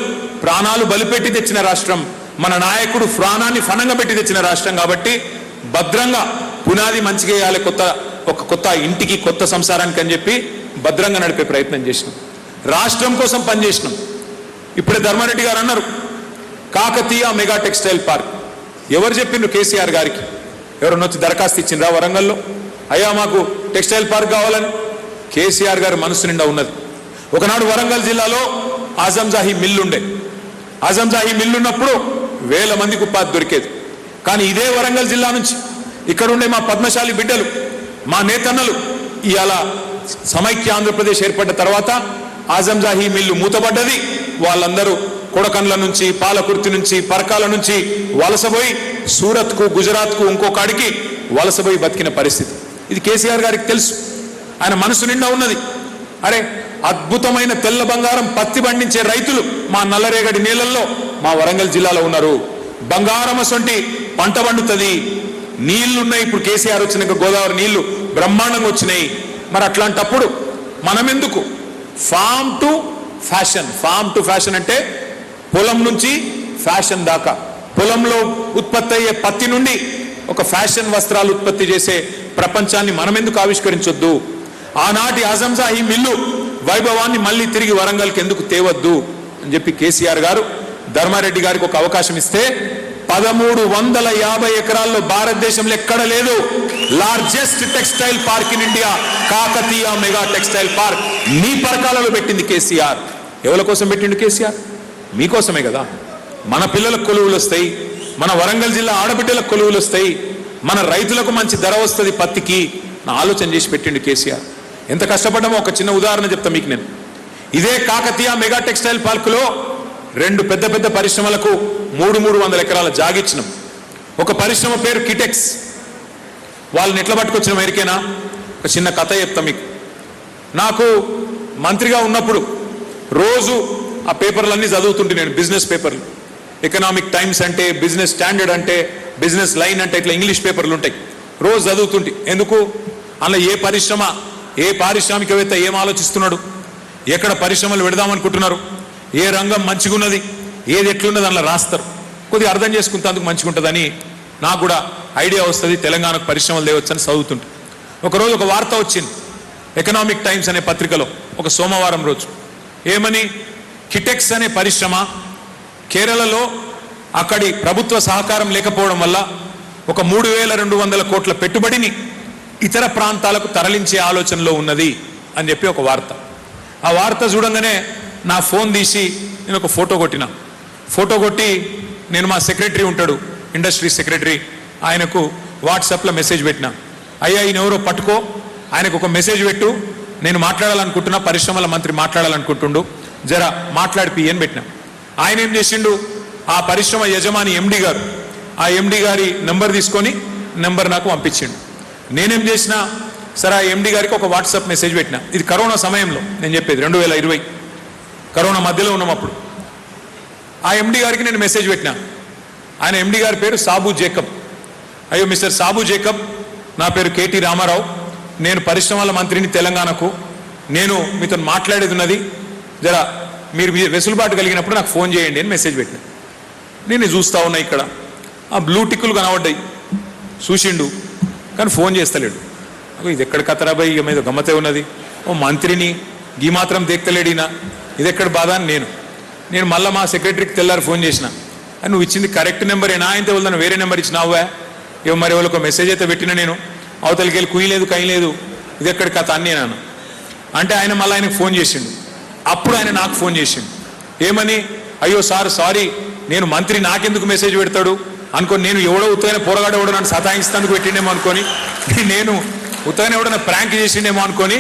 ప్రాణాలు బలిపెట్టి తెచ్చిన రాష్ట్రం, మన నాయకుడు ప్రాణాన్ని ఫణంగా పెట్టి తెచ్చిన రాష్ట్రం. కాబట్టి భద్రంగా పునాది మంచిగా వేయాలి, కొత్త ఇంటికి, కొత్త సంసారానికి అని చెప్పి భద్రంగా నడిపే ప్రయత్నం చేసినాం, రాష్ట్రం కోసం పనిచేసినాం. ఇప్పుడే ధర్మారెడ్డి గారు అన్నారు కాకతీయ మెగా టెక్స్టైల్ పార్క్. ఎవరు చెప్పిండ్రు? కేసీఆర్ గారికి ఎవరన్నా వచ్చి దరఖాస్తు ఇచ్చిండ్రా వరంగల్లో? అయ్యా మాకు టెక్స్టైల్ పార్క్ కావాలని. కేసీఆర్ గారు మనసు నిండా ఉన్నది. ఒకనాడు వరంగల్ జిల్లాలో ఆజంజాహీ మిల్లుండే, ఆజంజాహీ మిల్లున్నప్పుడు 1000 మందికి ఉపాధి దొరికేది. కానీ ఇదే వరంగల్ జిల్లా నుంచి ఇక్కడుండే మా పద్మశాలి బిడ్డలు, మా నేతన్నలు ఇవాళ సమైక్య ఆంధ్రప్రదేశ్ ఏర్పడ్డ తర్వాత ఆజంజాహీ మిల్లు మూతపడ్డది. వాళ్ళందరూ కొడకండ్ల నుంచి, పాలకుర్తి నుంచి, పరకాల నుంచి వలసపోయి సూరత్కు, గుజరాత్కు, ఇంకో కాడికి వలసపోయి బతికిన పరిస్థితి. ఇది కేసీఆర్ గారికి తెలుసు, ఆయన మనసు నిండా ఉన్నది. అరే అద్భుతమైన తెల్ల బంగారం పత్తి పండించే రైతులు మా నల్లరేగడి నీళ్ళల్లో మా వరంగల్ జిల్లాలో ఉన్నారు. బంగారం అసొంటి పంట పండుతుంది, నీళ్లున్నాయి. ఇప్పుడు కేసీఆర్ వచ్చినాక గోదావరి నీళ్లు బ్రహ్మాండంగా వచ్చినాయి. మరి అట్లాంటప్పుడు మనం ఎందుకు farm to fashion? Farm to fashion అంటే పొలం నుంచి ఫ్యాషన్ దాకా, పొలంలో ఉత్పత్తి అయ్యే పత్తి నుండి ఒక ఫ్యాషన్ వస్త్రాలు ఉత్పత్తి చేసే ప్రపంచాన్ని మనం ఎందుకు ఆవిష్కరించొద్దు? ఆనాటి ఆజంజాహీ మిల్లు వైభవాన్ని మళ్ళీ తిరిగి వరంగల్కి ఎందుకు తేవద్దు అని చెప్పి కేసీఆర్ గారు ధర్మారెడ్డి గారికి ఒక అవకాశం ఇస్తే 1350 ఎకరాల్లో భారతదేశంలో ఎక్కడ లేదు largest textile park in India, Kakatiya mega textile park. మీ పరకాలలో పెట్టింది కేసీఆర్. ఎవరి కోసం పెట్టిండు కేసీఆర్? మీకోసమే కదా. మన పిల్లలకు కొలువులు వస్తాయి, మన వరంగల్ జిల్లా ఆడబిడ్డలకు కొలువులు వస్తాయి, మన రైతులకు మంచి ధర వస్తుంది పత్తికి. నా ఆలోచన చేసి పెట్టిండు కేసీఆర్. ఎంత కష్టపడ్డామో ఒక చిన్న ఉదాహరణ చెప్తా మీకు నేను. ఇదే కాకతీయ మెగా టెక్స్టైల్ పార్కులో 2 పెద్ద పెద్ద పరిశ్రమలకు 300 ఎకరాల జాగిచ్చినాం. ఒక పరిశ్రమ పేరు కిటెక్స్. వాళ్ళని ఎట్లా పట్టుకొచ్చినాం ఎరికేనా? ఒక చిన్న కథ చెప్తా మీకు. నాకు మంత్రిగా ఉన్నప్పుడు రోజు ఆ పేపర్లన్నీ చదువుతుంటే నేను, బిజినెస్ పేపర్లు, ఎకనామిక్ టైమ్స్ అంటే, బిజినెస్ స్టాండర్డ్ అంటే, బిజినెస్ లైన్ అంటే, ఇట్లా ఇంగ్లీష్ పేపర్లు ఉంటాయి. రోజు చదువుతుంటే ఎందుకు, అలా ఏ పరిశ్రమ, ఏ పారిశ్రామికవేత్త ఏం ఆలోచిస్తున్నాడు, ఎక్కడ పరిశ్రమలు పెడదామనుకుంటున్నారు, ఏ రంగం మంచిగా ఉన్నది, ఏది ఎట్లున్నది అలా రాస్తారు. కొద్దిగా అర్థం చేసుకుంటే అందుకు మంచిగా ఉంటుందని నాకు కూడా ఐడియా వస్తుంది, తెలంగాణకు పరిశ్రమలు తేవచ్చని చదువుతుంటే ఒకరోజు ఒక వార్త వచ్చింది ఎకనామిక్ టైమ్స్ అనే పత్రికలో, ఒక సోమవారం రోజు. ఏమని? కిటెక్స్ అనే పరిశ్రమ కేరళలో అక్కడి ప్రభుత్వ సహకారం లేకపోవడం వల్ల ఒక 3200 కోట్ల పెట్టుబడిని ఇతర ప్రాంతాలకు తరలించే ఆలోచనలో ఉన్నది అని చెప్పి ఒక వార్త. ఆ వార్త చూడంగానే నా ఫోన్ తీసి నేను ఒక ఫోటో కొట్టిన. ఫోటో కొట్టి నేను మా సెక్రటరీ ఉంటాడు, ఇండస్ట్రీ సెక్రటరీ, ఆయనకు వాట్సాప్లో మెసేజ్ పెట్టిన. అయ్యా ఈయన ఎవరో పట్టుకో, ఆయనకు ఒక మెసేజ్ పెట్టు, నేను మాట్లాడాలనుకుంటున్నా, పరిశ్రమల మంత్రి మాట్లాడాలనుకుంటుండు, జర మాట్లాడిపి అని పెట్టినా. ఆయన ఏం చేసిండు, ఆ పరిశ్రమ యజమాని ఎండి గారు ఆ ఎండి గారి నెంబర్ తీసుకొని నెంబర్ నాకు పంపించిండు. నేనేం చేసిన, సరే ఆ ఎండి గారికి ఒక వాట్సాప్ మెసేజ్ పెట్టిన. ఇది కరోనా సమయంలో నేను చెప్పేది, 2020 కరోనా మధ్యలో ఉన్నాం అప్పుడు. ఆ ఎండి గారికి నేను మెసేజ్ పెట్టిన. ఆయన ఎండి గారి పేరు సాబు జేకబ్. అయ్యో మిస్టర్ సాబు జేకబ్, నా పేరు కేటీ రామారావు, నేను పరిశ్రమల మంత్రిని తెలంగాణకు, నేను మీతో మాట్లాడేది ఉన్నది, జర మీరు వెసులుబాటు కలిగినప్పుడు నాకు ఫోన్ చేయండి అని మెసేజ్ పెట్టిన. నేను చూస్తా ఉన్నా, ఇక్కడ ఆ బ్లూ టిక్కులు కనబడ్డాయి, చూసిండు కానీ ఫోన్ చేస్తలేడు. ఇది ఎక్కడ కతరాబాయి, ఇక మీద గమ్మతే ఉన్నది, ఓ మంత్రిని గీ మాత్రం దేక్తలేడినా, ఇది ఎక్కడ బాధ అని నేను మళ్ళీ మా సెక్రటరీకి తెల్లారి ఫోన్ చేసిన. నువ్వు ఇచ్చింది కరెక్ట్ నెంబరేనా, ఆయనతో వెళ్దాను వేరే నెంబర్ ఇచ్చినావా, ఇవ్వ మరి వాళ్ళకి మెసేజ్ అయితే పెట్టినా, నేను అవతలికి వెళ్ళి కుయ్యలేదు కయ్యలేదు, ఇది ఎక్కడ కథ అని నేను అంటే ఆయన మళ్ళీ ఆయనకు ఫోన్ చేసిండు. అప్పుడు ఆయన నాకు ఫోన్ చేసిండు, ఏమని, అయ్యో సార్ సారీ, నేను మంత్రి నాకెందుకు మెసేజ్ పెడతాడు అనుకొని, నేను ఎవడో ఉత్తైన పోరగాడు ఎవడో నన్ను సతాయిస్తానికి పెట్టిండేమో అనుకొని, నేను ఉత్తైన ఎవడో ప్రాంక్ చేసిండేమో అనుకొని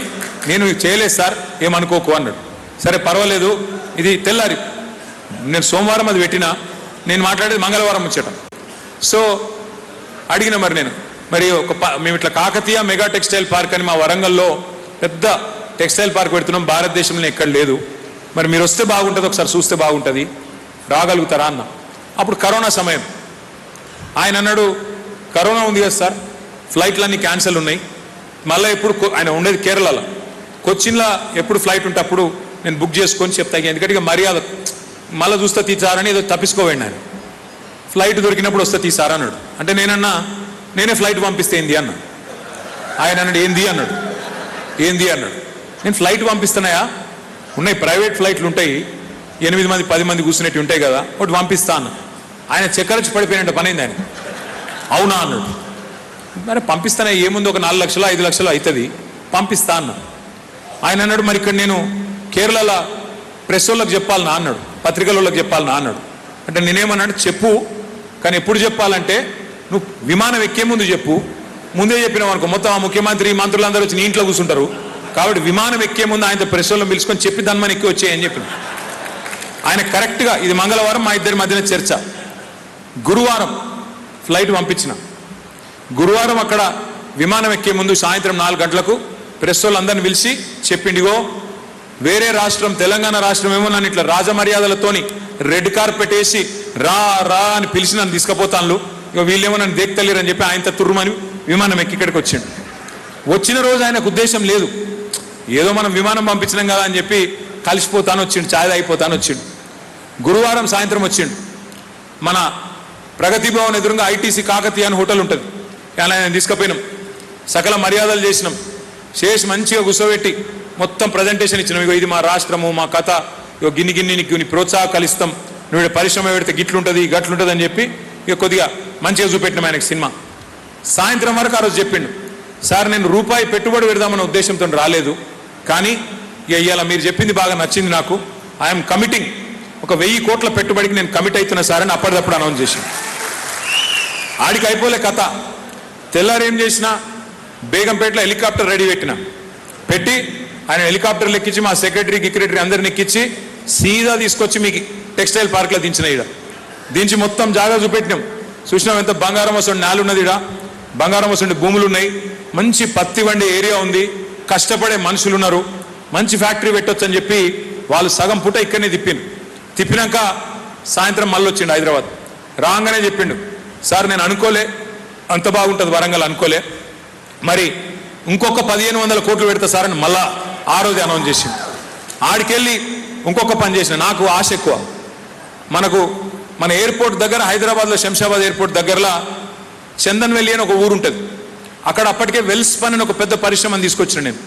నేను చేయలేదు సార్, ఏమనుకోకు అన్నాడు. సరే పర్వాలేదు, ఇది తెల్లారి నేను సోమవారం అది పెట్టినా, నేను మాట్లాడేది మంగళవారం వచ్చేట. సో అడిగిన మరి మేము ఇట్లా కాకతీయ మెగా టెక్స్టైల్ పార్క్ అని మా వరంగల్లో పెద్ద టెక్స్టైల్ పార్క్ పెడుతున్నాం, భారతదేశంలో ఎక్కడ లేదు, మరి మీరు వస్తే బాగుంటుంది, ఒకసారి చూస్తే బాగుంటుంది, రాగలుగుతారా అన్న. అప్పుడు కరోనా సమయం. ఆయన అన్నాడు, కరోనా ఉంది కదా సార్, ఫ్లైట్లన్నీ క్యాన్సిల్ ఉన్నాయి, మళ్ళీ ఎప్పుడు ఆయన ఉండేది కేరళలో, కొచ్చిన్లో ఎప్పుడు ఫ్లైట్ ఉంటే అప్పుడు నేను బుక్ చేసుకొని చెప్తాను, ఎందుకంటే ఇక మర్యాద మళ్ళీ చూస్తే తీసారని ఏదో తప్పించుకోవండి ఆయన. ఫ్లైట్ దొరికినప్పుడు వస్తే తీసారా అన్నాడు. అంటే నేనే ఫ్లైట్ పంపిస్తే ఏంది అన్నా. ఆయన అన్నాడు ఏంది అన్నాడు. నేను ఫ్లైట్ పంపిస్తున్నాయా, ఉన్నాయి ప్రైవేట్ ఫ్లైట్లు ఉంటాయి, 8 మంది 10 మంది కూర్చునేట్టు ఉంటాయి కదా, ఒకటి పంపిస్తా అన్న. ఆయన చక్కరొచ్చి పడిపోయినట్టు పని అయింది ఆయన. అవునా అన్నాడు. మరి పంపిస్తానే ఏముంది, ఒక 4 లక్షలు 5 లక్షలు అవుతుంది, పంపిస్తా అన్న. ఆయన అన్నాడు, మరి ఇక్కడ నేను కేరళలో ప్రెస్ వాళ్ళకి చెప్పాలనా అన్నాడు, పత్రికలకి చెప్పాలనా అన్నాడు. అంటే నేనేమన్నాడు, చెప్పు, కానీ ఎప్పుడు చెప్పాలంటే నువ్వు విమానం ఎక్కే ముందు చెప్పు, ముందే చెప్పినావు అనుకో మొత్తం ఆ ముఖ్యమంత్రి మంత్రులందరూ వచ్చి నీ ఇంట్లో కూర్చుంటారు, కాబట్టి విమానం ఎక్కే ముందు ఆయన ప్రెస్ వాళ్ళని పిలుచుకొని చెప్పి దాని మన ఎక్కి వచ్చాయని చెప్పిన. ఆయన కరెక్ట్గా, ఇది మంగళవారం మా ఇద్దరి మధ్యన చర్చ, గురువారం ఫ్లైట్ పంపించిన. గురువారం అక్కడ విమానం ఎక్కే ముందు సాయంత్రం 4 గంటలకు ప్రెస్ వాళ్ళందరిని పిలిచి చెప్పిండిగో, వేరే రాష్ట్రం తెలంగాణ రాష్ట్రం ఏమో నన్ను ఇట్లా రాజమర్యాదలతోని రెడ్ కార్పెట్ వేసి రా రా అని పిలిచి నన్ను తీసుకుపోతాను, ఇక వీళ్ళేమో నన్ను దేక్తలేరు అని చెప్పి ఆయనతో తుర్రుమని విమానం ఎక్కి ఇక్కడికి వచ్చిండు. వచ్చిన రోజు ఆయనకు ఉద్దేశం లేదు, ఏదో మనం విమానం పంపించినాం కదా అని చెప్పి కలిసిపోతాను వచ్చిండు, ఛాయ్ అయిపోతాను వచ్చిండు. గురువారం సాయంత్రం వచ్చిండు. మన ప్రగతి భవన్ ఎదురుగా ఐటీసీ కాకతీయ అని హోటల్ ఉంటుంది, కానీ ఆయన తీసుకుపోయినాం, సకల మర్యాదలు చేసినాం, చేసి మంచిగా కూర్చోబెట్టి మొత్తం ప్రజెంటేషన్ ఇచ్చినాం. ఇగో ఇది మా రాష్ట్రము, మా కథ, ఇగో గిన్ని నీకు ప్రోత్సాహకాలు ఇస్తాం, నువ్వు పరిశ్రమ పెడితే గిట్లుంటుంది గట్లుంటుంది అని చెప్పి ఇక కొద్దిగా మంచిగా చూపెట్టినాం ఆయనకు సినిమా. సాయంత్రం వరకు ఆ రోజు చెప్పిండు, సార్ నేను రూపాయి పెట్టుబడి పెడదామన్న ఉద్దేశంతో రాలేదు, కానీ ఇక ఇవాళ మీరు చెప్పింది బాగా నచ్చింది నాకు, ఐఎమ్ కమిటింగ్, ఒక 1000 కోట్ల పెట్టుబడికి నేను కమిట్ అవుతున్నా సార్ అని అప్పటిదప్పుడు అనౌన్స్ చేసింది. ఆడికి అయిపోలే కథ. తెల్లారు ఏం చేసిన, బేగంపేటలో హెలికాప్టర్ రెడీ పెట్టి ఆయన హెలికాప్టర్లు ఎక్కించి మా సెక్రటరీ అందరిని ఎక్కించి సీదా తీసుకొచ్చి మీకు టెక్స్టైల్ పార్క్లో దించిన. ఈడ దించి మొత్తం జాగా చూపెట్టినాం. చూసినాం ఎంత బంగారం వస్తుండే నేలు ఉన్నది, ఈడ బంగారం వస్తుండే భూములు ఉన్నాయి, మంచి పత్తి వండే ఏరియా ఉంది, కష్టపడే మనుషులు ఉన్నారు, మంచి ఫ్యాక్టరీ పెట్టొచ్చు అని చెప్పి వాళ్ళు సగం పూట ఇక్కడనే తిప్పినాక సాయంత్రం మళ్ళీ వచ్చిండు హైదరాబాద్. రాగానే చెప్పిండు, సార్ నేను అనుకోలే అంత బాగుంటుంది వరంగల్, అనుకోలే, మరి ఇంకొక 1500 కోట్లు పెడతా సార్ అని మళ్ళా ఆ రోజు అనౌన్స్ చేసింది. ఆడికెళ్ళి ఇంకొక పని చేసిన, నాకు ఆశ ఎక్కువ, మన ఎయిర్పోర్ట్ దగ్గర హైదరాబాద్లో శంషాబాద్ ఎయిర్పోర్ట్ దగ్గరలో చందన్వెల్లి అని ఒక ఊరు ఉంటుంది, అక్కడ అప్పటికే వెల్స్ పని అని ఒక పెద్ద పరిశ్రమను తీసుకొచ్చిన నేను.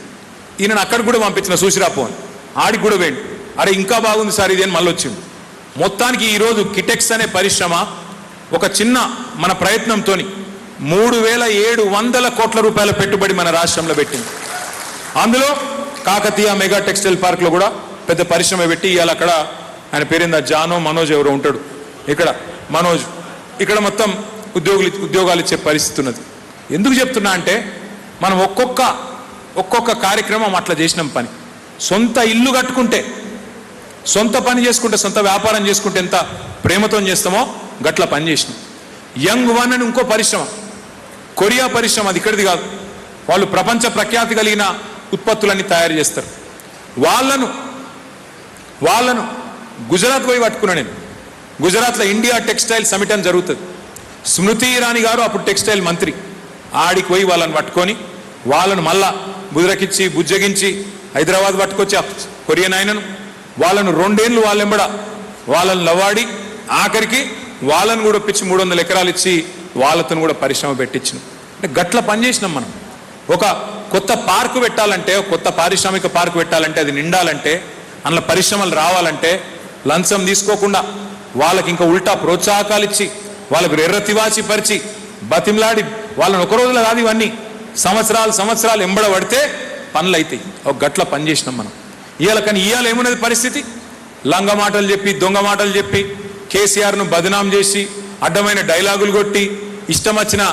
ఈయన అక్కడికి కూడా పంపించిన చూసిరాపో అని, ఆడికి కూడా వేయండి, అరే ఇంకా బాగుంది సార్ ఇది అని మళ్ళీ వచ్చింది. మొత్తానికి ఈరోజు కిటెక్స్ అనే పరిశ్రమ ఒక చిన్న మన ప్రయత్నంతో 3700 కోట్ల రూపాయల పెట్టుబడి మన రాష్ట్రంలో పెట్టింది. అందులో కాకతీయ మెగా టెక్స్టైల్ పార్క్లో కూడా పెద్ద పరిశ్రమ పెట్టి ఇవాళ అక్కడ ఆయన పేరిందా జానో మనోజ్ ఎవరో ఉంటాడు, ఇక్కడ మనోజ్, ఇక్కడ మొత్తం ఉద్యోగాలు ఇచ్చే పరిస్థితి ఉన్నది. ఎందుకు చెప్తున్నా అంటే మనం ఒక్కొక్క కార్యక్రమం అట్లా చేసినాం. పని సొంత ఇల్లు కట్టుకుంటే, సొంత పని చేసుకుంటే, సొంత వ్యాపారం చేసుకుంటే ఎంత ప్రేమతో చేస్తామో గట్ల పని చేసినాం. యంగ్ వన్ అని ఇంకో పరిశ్రమ, కొరియా పరిశ్రమ, అది ఇక్కడిది కాదు. వాళ్ళు ప్రపంచ ప్రఖ్యాతి కలిగిన ఉత్పత్తులన్నీ తయారు చేస్తారు. వాళ్ళను గుజరాత్ పోయి పట్టుకున్నా నేను. గుజరాత్లో ఇండియా టెక్స్టైల్ సమిట్ అని జరుగుతుంది. స్మృతి ఇరానీ గారు అప్పుడు టెక్స్టైల్ మంత్రి. ఆడికి పోయి వాళ్ళని పట్టుకొని వాళ్ళను మళ్ళా బుదిరకిచ్చి బుజ్జగించి హైదరాబాద్ పట్టుకొచ్చి కొరియన్ ఆయనను వాళ్ళను 2 ఏళ్ళు వాళ్ళెంబడ వాళ్ళని లవాడి ఆఖరికి వాళ్ళను కూడా ఒప్పించి 300 ఎకరాలు ఇచ్చి వాళ్ళతో కూడా పరిశ్రమ పెట్టించిన. అంటే గట్ల పనిచేసినాం మనం. ఒక కొత్త పార్కు పెట్టాలంటే, కొత్త పారిశ్రామిక పార్కు పెట్టాలంటే, అది నిండాలంటే, అందులో పరిశ్రమలు రావాలంటే లంచం తీసుకోకుండా వాళ్ళకి ఇంకా ఉల్టా ప్రోత్సాహకాలు ఇచ్చి వాళ్ళకు ఎర్రతివాచి పరిచి బతిమలాడి వాళ్ళని ఒక రోజులో కాదు, ఇవన్నీ సంవత్సరాలు ఎంబడబడితే పనులు అవుతాయి. ఒక గట్ల పని చేసినాం మనం ఇవాళ. కానీ ఇవాళ ఏమున్నది పరిస్థితి? లంగ మాటలు చెప్పి, దొంగ మాటలు చెప్పి, కేసీఆర్ను బదనాం చేసి, అడ్డమైన డైలాగులు కొట్టి, ఇష్టం వచ్చిన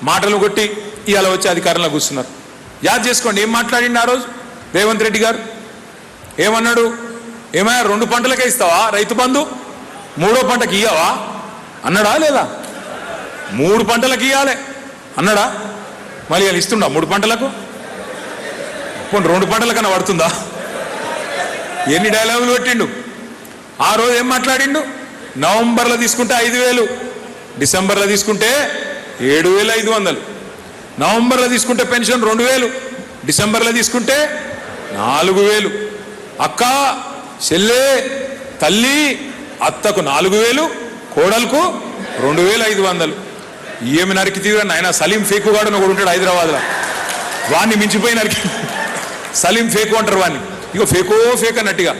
మాటలు కొట్టి ఇవాళ వచ్చి అధికారంలో కూర్చున్నారు. యాద్ చేసుకోండి ఏం మాట్లాడిండు ఆ రోజు రేవంత్ రెడ్డి గారు. ఏమన్నాడు? ఏమయ్యా 2 పంటలకే ఇస్తావా రైతు బంధు, 3వ పంటకి ఇయ్యవా అన్నాడా లేదా? 3 పంటలకు ఇవ్వాలి అన్నాడా? మళ్ళీ వాళ్ళు ఇస్తుండా 3 పంటలకు? పోనీ 2 పంటల కన్నా పడుతుందా? ఎన్ని డైలాగులు పెట్టిండు ఆ రోజు. ఏం మాట్లాడిండు? నవంబర్లో తీసుకుంటే 5,000, డిసెంబర్లో తీసుకుంటే 7,500, నవంబర్లో తీసుకుంటే పెన్షన్ 2,000, డిసెంబర్లో తీసుకుంటే 4,000. అక్క, చెల్లె, తల్లి, అత్తకు 4,000, కోడలకు 2,500. ఏమి నరికి తీరా నాయన. సలీం ఫేకు గాడు ఒకడు ఉంటాడు హైదరాబాద్లో, వాడిని మించిపోయి నరికి. సలీం ఫేకు అంటారు వాడిని. ఇక ఫేక్ అన్నట్టుగా.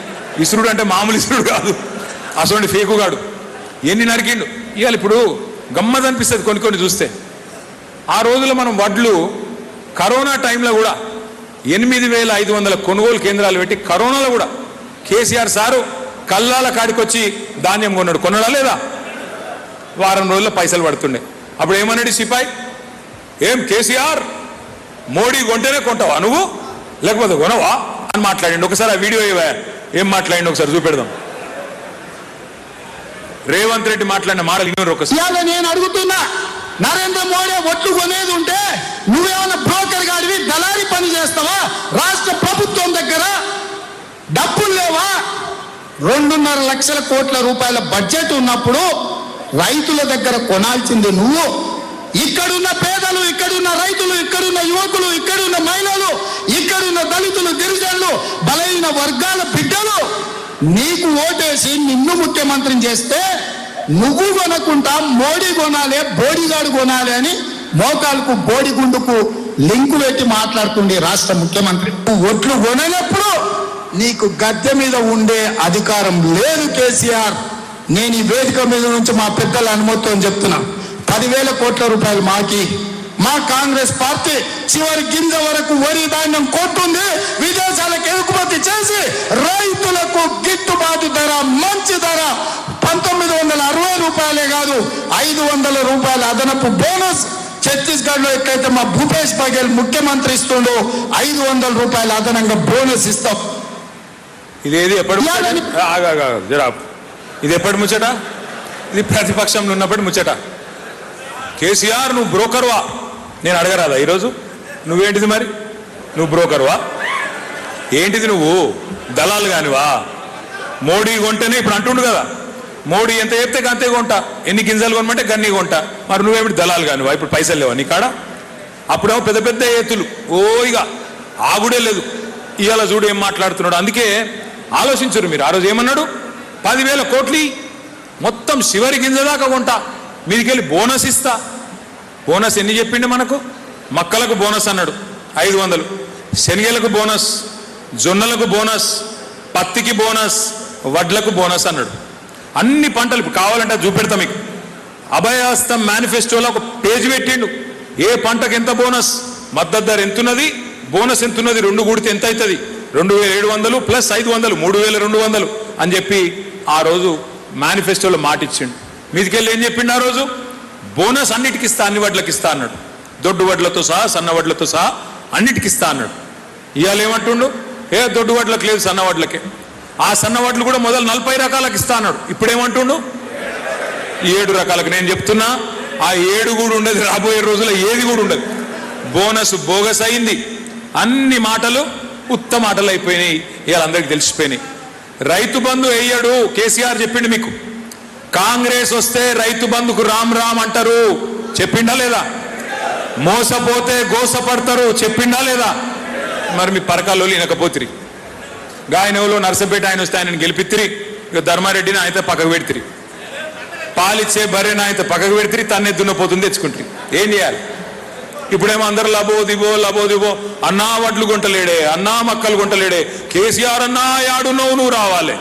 ఇసురుడు అంటే మామూలు ఇసురుడు కాదు, అసలు ఫేకుగాడు. ఎన్ని నరికిండు ఇవాళ. ఇప్పుడు గమ్మత్ అనిపిస్తుంది కొన్ని చూస్తే. ఆ రోజుల్లో మనం వడ్లు కరోనా టైంలో కూడా 8,500 కొనుగోలు కేంద్రాలు పెట్టి కరోనాలో కూడా కేసీఆర్ సారు కల్లాల కాడికొచ్చి ధాన్యం కొన్నాడా లేదా? వారం రోజుల్లో పైసలు పడుతుండే. అప్పుడు ఏమన్నాడు సిపాయి? ఏం కేసీఆర్, మోడీ కొంటేనే కొంటావా నువ్వు, లేకపోతే కొనవా అని మాట్లాడిండు. ఒకసారి ఆ వీడియో ఏం మాట్లాడిండు ఒకసారి చూపెడదాం. రేవంత్ రెడ్డి మాట్లాడిన మాటలు ఇన్నోరు ఒకసారి. నేను అడుగుతున్నా, నరేంద్ర మోడీ ఒట్లు కొనేది ఉంటే నువ్వేమన్నా బ్రోకర్ గాడివి, దళారీ పని చేస్తావా? రాష్ట్ర ప్రభుత్వం దగ్గర డబ్బులు లేవా? 2.5 లక్షల కోట్ల రూపాయల బడ్జెట్ ఉన్నప్పుడు రైతుల దగ్గర కొనాల్సింది నువ్వు. ఇక్కడున్న పేదలు, ఇక్కడున్న రైతులు, ఇక్కడున్న యువకులు, ఇక్కడున్న మహిళలు, ఇక్కడున్న దళితులు, గిరిజనులు, బలహీన వర్గాల బిడ్డలు నీకు ఓటేసి నిన్ను ముఖ్యమంత్రిని చేస్తే నువ్వు కొనకుండా మోడీ కొనాలి, బోడిగాడు కొనాలి అని మోకాలకు బోడిగుండుకు లింకు పెట్టి మాట్లాడుతుండే రాష్ట్ర ముఖ్యమంత్రి. ఒట్లు కొననప్పుడు నీకు గద్దె మీద ఉండే అధికారం లేదు కేసీఆర్. నేను ఈ వేదిక మీద నుంచి మా పెద్దల అనుమతితో చెప్తున్నా, 10,000 కోట్ల రూపాయలు మాకి. మా కాంగ్రెస్ పార్టీ చివరి గింజ వరకు వరి ధాన్యం కొట్టుంది, విదేశాలకు ఎగుమతి చేసి రైతులకు గిట్టుబాటు ధర, మంచి ధర 1,960 రూపాయలే కాదు 500 రూపాయల అదనపు బోనస్. ఛత్తీస్గఢ్ లో ఎక్కడైతే మా భూపేష్ బఘేల్ ముఖ్యమంత్రి ఇస్తుండో 500 రూపాయల అదనంగా బోనస్ ఇస్తాం. ఇదేది ఎప్పటి ఇది ఎప్పటి ముచ్చట? ఇది ప్రతిపక్షంలో ఉన్నప్పటి ముచ్చట. కేసీఆర్ నువ్వు బ్రోకర్వా? నేను అడగరాదా ఈరోజు? నువ్వేంటిది మరి? నువ్వు బ్రోకర్వా? ఏంటిది నువ్వు? దళాలు కానివా? మోడీ కొంటేనే ఇప్పుడు అంటుండు కదా, మోడీ ఎంత చెప్తే అంతే కొంటా, ఎన్ని గింజలు కొనమంటే గన్ని కొంటా. మరి నువ్వేమిటి దళాలు కానివా? ఇప్పుడు పైసలు లేవా నీ కాడ? అప్పుడేమో పెద్ద పెద్ద ఎత్తులు, ఇక ఆగుడే లేదు. ఇవాళ చూడు ఏం మాట్లాడుతున్నాడు. అందుకే ఆలోచించరు మీరు. ఆ రోజు ఏమన్నాడు? 10,000 కోట్లు మొత్తం చివరి గింజ దాకా కొంటా, మీదికెళ్ళి బోనస్ ఇస్తా. బోనస్ ఎన్ని చెప్పిండు మనకు? మక్కలకు బోనస్ అన్నాడు 500, శనగలకు బోనస్, జొన్నలకు బోనస్, పత్తికి బోనస్, వడ్లకు బోనస్ అన్నాడు. అన్ని పంటలు కావాలంటే చూపెడతా మీకు. అభయహస్తం మేనిఫెస్టోలో ఒక పేజీ పెట్టిండు. ఏ పంటకు ఎంత బోనస్, మద్దతు ధర ఎంతున్నది, బోనస్ ఎంతున్నది, 2 కూడితే ఎంత అవుతుంది, 2,700 ప్లస్ 500 3,200 అని చెప్పి ఆ రోజు మేనిఫెస్టోలో మాట ఇచ్చిండు. మీదికెళ్ళి ఏం చెప్పిండు ఆ రోజు? బోనస్ అన్నిటికి ఇస్తా, అన్ని వడ్లకు ఇస్తా అన్నాడు. దొడ్డు వడ్లతో సహా, సన్న వడ్లతో సహా అన్నిటికి ఇస్తా అన్నాడు. ఇవాళ ఏమంటుండు? దొడ్డు వడ్లకు లేదు, సన్న వడ్లకే. ఆ సన్న వడ్లు కూడా మొదలు 40 రకాలకు ఇస్తా అన్నాడు. ఇప్పుడు ఏమంటుండు? 7 రకాలకు. నేను చెప్తున్నా ఆ 7 కూడా ఉండదు, రాబోయే రోజుల్లో ఏది కూడా ఉండదు. బోనస్ బోగస్ అయింది, అన్ని మాటలు ఉత్త మాటలు అయిపోయినాయి, ఇవాళ అందరికి తెలిసిపోయినాయి. రైతు బంధు వేయడు కేసీఆర్ చెప్పిండు మీకు. కాంగ్రెస్ వస్తే రైతు బంధుకు రామ్ రామ్ అంటారు, చెప్పిండా లేదా? మోసపోతే గోసపడతారు, చెప్పిండా లేదా? మరి మీ పరకాల్లో వినకపోతిరి. గాయనవులో నర్సంపేట ఆయన వస్తే ఆయనను గెలిపిత్తిరి, ఇక ధర్మారెడ్డిని ఆయన పక్కకు పెడితిరి, పాలిచ్చే బర్రెని ఆయన పక్కకు పెడితిరి, తన్నే దున్నపోతుంది తెచ్చుకుంటారు. ఏం చేయాలి? ఇప్పుడేమో అందరు లబో దిబో అన్నా వడ్లు గుంటలేడే, అన్నా మక్కలు గుంటలేడే, కేసీఆర్ అన్నా యాడున్నావు నువ్వు రావాలి.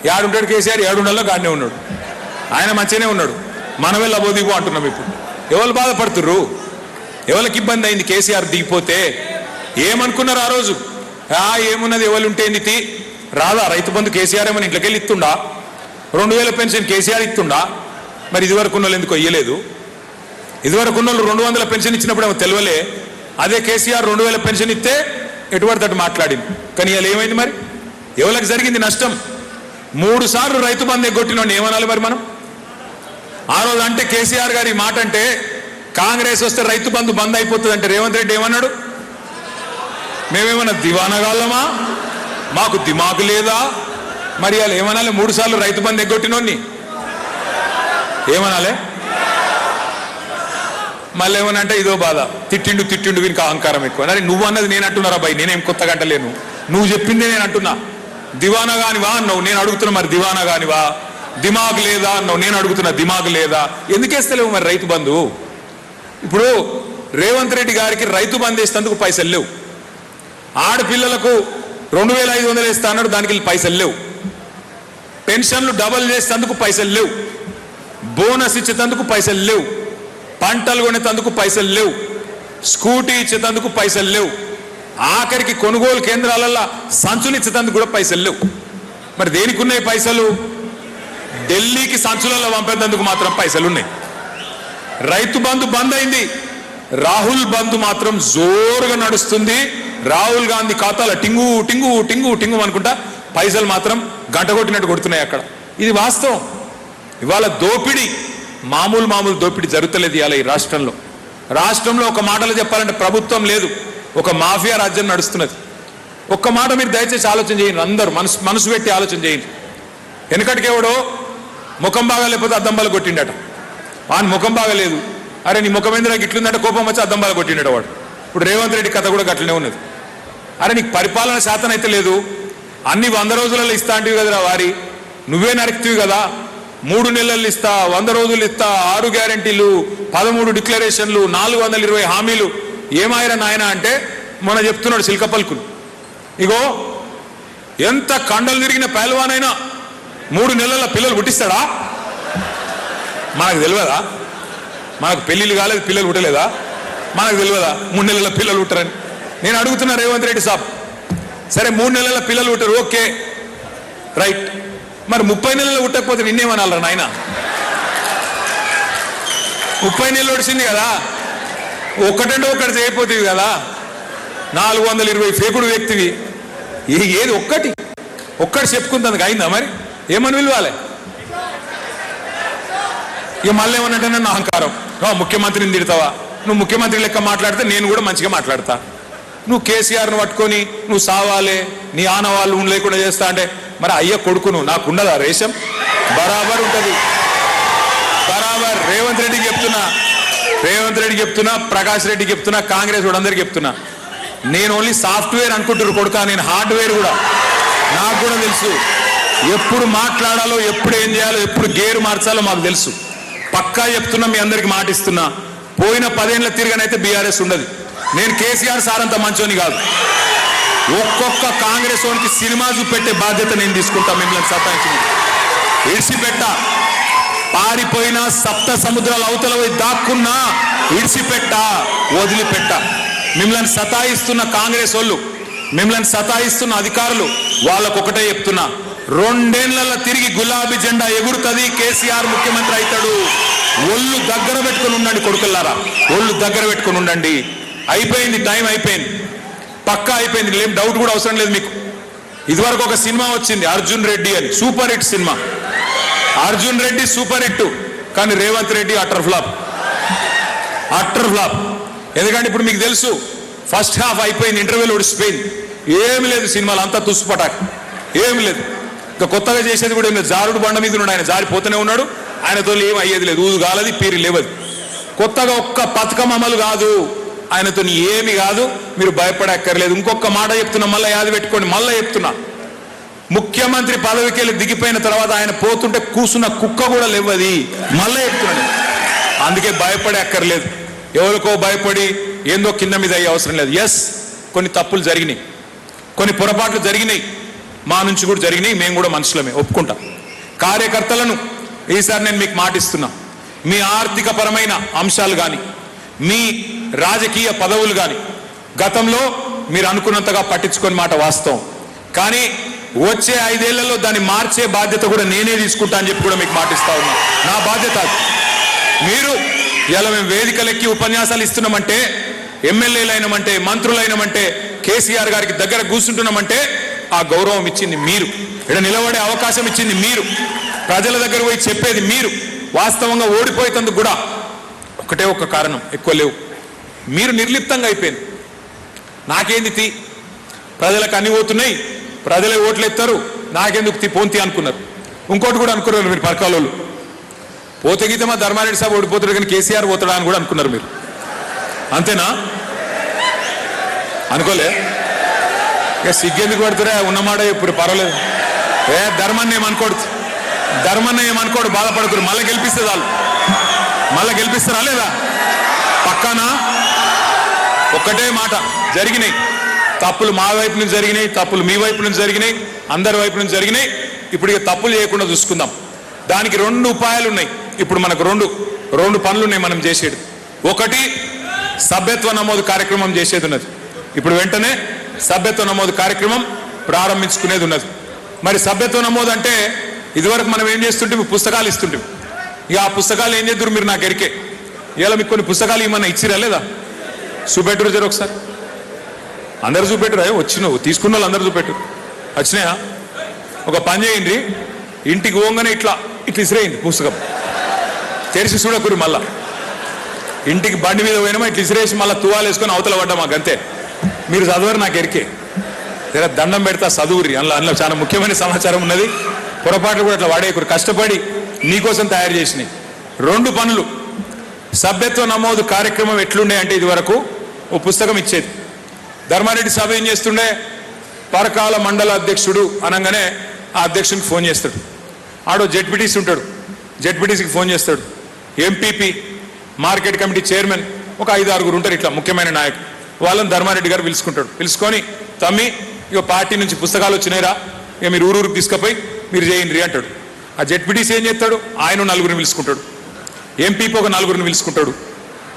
యాడుంటాడు కేసీఆర్? ఏడుండల్లో గాడినే ఉన్నాడు, ఆయన మంచిగానే ఉన్నాడు, మనమే లబో దిబో అంటున్నాం. ఇప్పుడు ఎవరు బాధపడుతుర్రు? ఎవరికి ఇబ్బంది అయింది కేసీఆర్ దిగిపోతే? ఏమనుకున్నారు ఆ రోజు? ఏమున్నది, ఎవరుంటే ఏంది రాదా రైతు బంధు? కేసీఆర్ ఏమని ఇంట్లోకి వెళ్ళి ఇస్తుండా? 2000 పెన్షన్ కేసీఆర్ ఇస్తుండా? మరి ఇదివరకు ఉన్న వాళ్ళు ఎందుకు ఇయ్యలేదు? ఇదివరకు ఉన్న వాళ్ళు 200 పెన్షన్ ఇచ్చినప్పుడు ఏమో తెలియలే. అదే కేసీఆర్ 2000 పెన్షన్ ఇస్తే ఎటువంటి తట్టు మాట్లాడింది. కానీ ఇలా ఏమైంది? మరి ఎవరికి జరిగింది నష్టం? 3 సార్లు రైతు బంధు ఎగ్గొట్టినోడిని ఏమనాలి మరి మనం? ఆ రోజు అంటే కేసీఆర్ గారి మాట అంటే కాంగ్రెస్ వస్తే రైతు బంధు బంద్ అయిపోతుంది అంటే రేవంత్ రెడ్డి ఏమన్నాడు? మేమేమన్నా దివానగాళ్ళమా? మాకు దిమాకు లేదా? మరి వాళ్ళు ఏమనాలి? 3 సార్లు రైతు బంధు ఎగ్గొట్టినోడిని ఏమనాలి? మళ్ళీ ఏమనంటే ఇదో బాధ, తిట్టిండు వీనికి అహంకారం ఎక్కువ. అరే నువ్వు అన్నది నేను అంటున్నారా భయ్, నేనేం కొత్తగా అంటలేను, నువ్వు చెప్పిందే నేను అంటున్నా. దివానా గానివా అన్నావు, నేను అడుగుతున్నా మరి దివానా గానివా? దిమాగ్ లేదా అన్నావు, నేను అడుగుతున్నా దిమాగ్ లేదా? ఎందుకేస్తలేవు మరి రైతు బంధు? ఇప్పుడు రేవంత్ రెడ్డి గారికి రైతు బంధు వేసేందుకు పైసలు లేవు. ఆడపిల్లలకు 2500 వేస్తా అన్నాడు, దానికి పైసలు లేవు. పెన్షన్లు డబల్ చేసేందుకు పైసలు లేవు. బోనస్ ఇచ్చేందుకు పైసలు లేవు. పంటలు కొనేందుకు పైసలు లేవు. స్కూటీ ఇచ్చేందుకు పైసలు లేవు. ఆఖరికి కొనుగోలు కేంద్రాలలో సంచులు ఇచ్చేందుకు కూడా పైసలు లేవు. మరి దేనికి ఉన్నాయి పైసలు? ఢిల్లీకి సంచులలో పంపేందుకు మాత్రం పైసలు ఉన్నాయి. రైతు బంధు బంద్ అయింది, రాహుల్ బంధు మాత్రం జోరుగా నడుస్తుంది. రాహుల్ గాంధీ ఖాతాలో టింగు టింగు టింగు టింగు అనుకుంటా పైసలు మాత్రం గంట కొట్టినట్టు కొడుతున్నాయి అక్కడ. ఇది వాస్తవం. ఇవాళ దోపిడీ మామూలు దోపిడీ జరుగుతలేదు ఇవాళ ఈ రాష్ట్రంలో. ఒక మాటలో చెప్పాలంటే ప్రభుత్వం లేదు, ఒక మాఫియా రాజ్యం నడుస్తున్నది. ఒక్క మాట మీరు దయచేసి ఆలోచన చేయండి, అందరూ మనసు పెట్టి ఆలోచన చేయండి. వెనకటికేవాడో ముఖం బాగా లేకపోతే అద్దం బాగా కొట్టిండట, వాని ముఖం బాగలేదు, అరే నీ ముఖం ఎందుకు ఇట్లుందంటే కోపం వచ్చి అద్దం బాగా కొట్టిండట వాడు. ఇప్పుడు రేవంత్ రెడ్డి కథ కూడా గట్లనే ఉన్నది. అరే నీకు పరిపాలన శాతం అయితే లేదు, అన్ని 100 రోజులలో ఇస్తా అంటివి కదరా వారి, నువ్వే నరికితివి కదా. 3 నెలలు ఇస్తా, 100 రోజులు ఇస్తా, 6 గ్యారంటీలు, 13 డిక్లరేషన్లు, 420 హామీలు, ఏమాయిరా నాయన అంటే మొన్న చెప్తున్నాడు సిల్కపల్కులు. ఇగో ఎంత కండలు తిరిగిన పహల్వానైనా 3 నెలల పిల్లలు పుట్టిస్తాడా? మనకు తెలియదా? మనకు పెళ్లిళ్ళు కాలేదు, పిల్లలు పుట్టలేదా? మనకు తెలియదా 3 నెలల పిల్లలు పుట్టరని? నేను అడుగుతున్నా రేవంత్ రెడ్డి సాబ్, సరే 3 నెలల పిల్లలు పుట్టారు, ఓకే రైట్, మరి 30 నెలలు పుట్టకపోతే నిన్నేమనాలరా నాయన? 30 నెలలు వచ్చింది కదా, ఒకటంటే ఒకటి చేయకపోతుంది కదా. 420 ఫేకుడు వ్యక్తివి, ఏది ఒక్కటి చెప్పుకుంటుంది అయిందా? మరి ఏమని పిలవాలి? ఇక మళ్ళీ ఏమన్నట్టే నా అహంకారం, ముఖ్యమంత్రిని తిడతావా? నువ్వు ముఖ్యమంత్రి లెక్క మాట్లాడితే నేను కూడా మంచిగా మాట్లాడతా. నువ్వు కేసీఆర్ను పట్టుకొని నువ్వు సావాలే, నీ ఆనవాళ్ళు లేకుండా చేస్తా అంటే మరి అయ్య కొడుకును నాకుండదా రేషం? బరాబర్ ఉంటుంది, బరాబర్. రేవంత్ రెడ్డికి చెప్తున్నా, ప్రకాష్ రెడ్డికి చెప్తున్నా, కాంగ్రెస్ కూడా అందరికి చెప్తున్నా, నేను ఓన్లీ సాఫ్ట్వేర్ అనుకుంటున్నారు కొడుకా, నేను హార్డ్వేర్ కూడా, నాకు కూడా తెలుసు. ఎప్పుడు మాట్లాడాలో, ఎప్పుడు ఏం చేయాలో, ఎప్పుడు గేరు మార్చాలో మాకు తెలుసు. పక్కా చెప్తున్నా, మీ అందరికి మాటిస్తున్నా, పోయిన 10 ఏళ్ల తిరగనైతే బీఆర్ఎస్ ఉండదు. నేను కేసీఆర్ సార్ అంత మంచోని కాదు. ఒక్కొక్క కాంగ్రెస్ వానికి సినిమా చూపెట్టే బాధ్యత నేను తీసుకుంటా. మిమ్మల్ని సతాయించింది ఇడిచిపెట్ట, పారిపోయినా సప్త సముద్రాల అవతల పోయి దాక్కున్నా ఇడిచిపెట్ట, వదిలిపెట్ట. మిమ్మల్ని సతాయిస్తున్న కాంగ్రెస్ వాళ్ళు, మిమ్మల్ని సతాయిస్తున్న అధికారులు, వాళ్ళకొకటే చెప్తున్నా, 2 ఏళ్లలో తిరిగి గులాబీ జెండా ఎగురుతుంది, కేసీఆర్ ముఖ్యమంత్రి అవుతాడు. ఒళ్ళు దగ్గర పెట్టుకుని ఉండండి కొడుకుల్లారా, ఒళ్ళు దగ్గర పెట్టుకుని ఉండండి. అయిపోయింది, టైం అయిపోయింది, పక్కా అయిపోయింది, ఏం డౌట్ కూడా అవసరం లేదు మీకు. ఇదివరకు ఒక సినిమా వచ్చింది అర్జున్ రెడ్డి అని, super hit cinema. Arjun Reddy super hit, కానీ రేవంత్ రెడ్డి అటర్ ఫ్లాప్. ఎందుకంటే ఇప్పుడు మీకు తెలుసు ఫస్ట్ హాఫ్ అయిపోయింది, ఇంటర్వ్యూలు ఒడిసిపోయింది, ఏమి లేదు సినిమాలు, అంతా తుస్సుపటాక్, ఏమి లేదు. ఇంకా కొత్తగా చేసేది కూడా ఏం లేదు. జారుడు బండ మీద ఉన్నాడు, ఆయన జారిపోతూనే ఉన్నాడు, ఆయనతో ఏం అయ్యేది లేదు, ఊదు కాలది పీరి లేవదు. కొత్తగా ఒక్క పథకం అమలు కాదు, ఆయనతో ఏమి కాదు, మీరు భయపడక్కర్లేదు. ఇంకొక మాట చెప్తున్నా, మళ్ళీ యాది పెట్టుకోండి, మళ్ళీ చెప్తున్నా, ముఖ్యమంత్రి పదవికి వెళ్ళి దిగిపోయిన తర్వాత ఆయన పోతుంటే కూసున్న కుక్క కూడా లేవది, మళ్ళీ చెప్తున్నాను. అందుకే భయపడే అక్కర్లేదు, ఎవరికో భయపడి ఏందో కింద మీద అయ్యే అవసరం లేదు. ఎస్, కొన్ని తప్పులు జరిగినాయి, కొన్ని పొరపాట్లు జరిగినాయి, మా నుంచి కూడా జరిగినాయి, మేము కూడా మనుషులమే, ఒప్పుకుంటాం. కార్యకర్తలను ఈసారి నేను మీకు మాటిస్తున్నా, మీ ఆర్థిక పరమైన అంశాలు కానీ మీ రాజకీయ పదవులు కానీ గతంలో మీరు అనుకున్నంతగా పట్టించుకొని మాట వాస్తవం, కానీ వచ్చే 5 ఏళ్లలో దాన్ని మార్చే బాధ్యత కూడా నేనే తీసుకుంటా అని చెప్పి కూడా మీకు మాటిస్తా ఉన్నా. నా బాధ్యత. మీరు ఇలా మేము వేదికలెక్కి ఉపన్యాసాలు ఇస్తున్నామంటే, ఎమ్మెల్యేలైనమంటే, మంత్రులైనమంటే, కేసీఆర్ గారికి దగ్గర కూర్చుంటున్నామంటే ఆ గౌరవం ఇచ్చింది మీరు, ఇక్కడ నిలబడే అవకాశం ఇచ్చింది మీరు, ప్రజల దగ్గర పోయి చెప్పేది మీరు. వాస్తవంగా ఓడిపోయేందుకు కూడా ఒకటే ఒక్క కారణం, ఎక్కువ లేవు, మీరు నిర్లిప్తంగా అయిపోయింది. నాకేంది తీ, ప్రజలకు అన్ని పోతున్నాయి, ప్రజలే ఓట్లు ఎత్తారు, నాకెందుకు తీ పోంతి అనుకున్నారు. ఇంకోటి కూడా అనుకున్నారు మీరు, పరకాలలో పోతే గీతే మా ధర్మారెడ్డి సాబ్ ఓడిపోతాడు కానీ కేసీఆర్ పోతాడా అని కూడా అనుకున్నారు మీరు. అంతేనా? అనుకోలే? ఇక సిగ్గెందుకు పడుతురా, ఉన్నమాట ఇప్పుడు పర్వాలేదు. ధర్మాన్ని ఏమనుకోడు, బాధపడుతురు, మళ్ళీ గెలిపిస్తే చాలు. మళ్ళీ గెలిపిస్తారా లేదా? పక్కానా? ఒక్కటే మాట, జరిగినాయి తప్పులు, మా వైపు నుంచి జరిగినాయి తప్పులు, మీ వైపు నుంచి జరిగినాయి, అందరి వైపు నుంచి జరిగినాయి. ఇప్పుడు ఇక తప్పులు చేయకుండా చూసుకుందాం. దానికి 2 ఉపాయాలు ఉన్నాయి. ఇప్పుడు మనకు రెండు పనులు ఉన్నాయి మనం చేసేది. ఒకటి, సభ్యత్వ నమోదు కార్యక్రమం చేసేది ఉన్నది. ఇప్పుడు వెంటనే సభ్యత్వ నమోదు కార్యక్రమం ప్రారంభించుకునేది ఉన్నది. మరి సభ్యత్వ నమోదు అంటే ఇదివరకు మనం ఏం చేస్తుంటే పుస్తకాలు ఇస్తుంటే, ఇక ఆ పుస్తకాలు ఏం చేద్దరు మీరు నాకు ఎరికే. ఇలా మీకు కొన్ని పుస్తకాలు ఏమన్నా ఇచ్చిరా లేదా? చూపెట్టరు జర ఒకసారి, అందరు చూపెట్టరా? వచ్చినావు తీసుకున్న వాళ్ళు అందరు చూపెట్టు. వచ్చినాయా? ఒక పని చేయండి, ఇంటికి పోగానే ఇట్లా ఇసిరేయండి పుస్తకం, తెరిచి చూడకూరి. మళ్ళా ఇంటికి బండి మీద పోయినామా ఇట్లా ఇసిరేసి మళ్ళీ తువాలు వేసుకొని అవతల పడ్డా మాకు, అంతే. మీరు చదవరు నాకు ఎరికే, లేదా దండం పెడతా చదువురి, అందులో చాలా ముఖ్యమైన సమాచారం ఉన్నది. పొరపాట్లు కూడా అట్లా వాడేయకూరు, కష్టపడి నీకోసం తయారు చేసినాయి. 2 పనులు. సభ్యత్వ నమోదు కార్యక్రమం ఎట్లుండే అంటే, ఇది వరకు ఓ పుస్తకం ఇచ్చేది. ధర్మారెడ్డి సభ ఏం చేస్తుండే, పరకాల మండల అధ్యక్షుడు అనగానే ఆ అధ్యక్షునికి ఫోన్ చేస్తాడు, ఆడో జెడ్పీటీసీ ఉంటాడు, జెడ్పీటీసీకి ఫోన్ చేస్తాడు, ఎంపీపీ, మార్కెట్ కమిటీ చైర్మన్, ఒక 5-6 ఉంటారు ఇట్లా ముఖ్యమైన నాయకులు. వాళ్ళని ధర్మారెడ్డి గారు పిలుచుకుంటాడు. పిలుచుకొని, తమ్మి ఇక పార్టీ నుంచి పుస్తకాలు వచ్చినాయిరా, ఇక మీరు ఊరూరికి తీసుకుపోయి మీరు చేయండి అంటాడు. ఆ జెడ్పీటీసీ ఏం చేస్తాడు, ఆయన 4 పిలుచుకుంటాడు, ఎంపీపీ ఒక 4 పిలుచుకుంటాడు,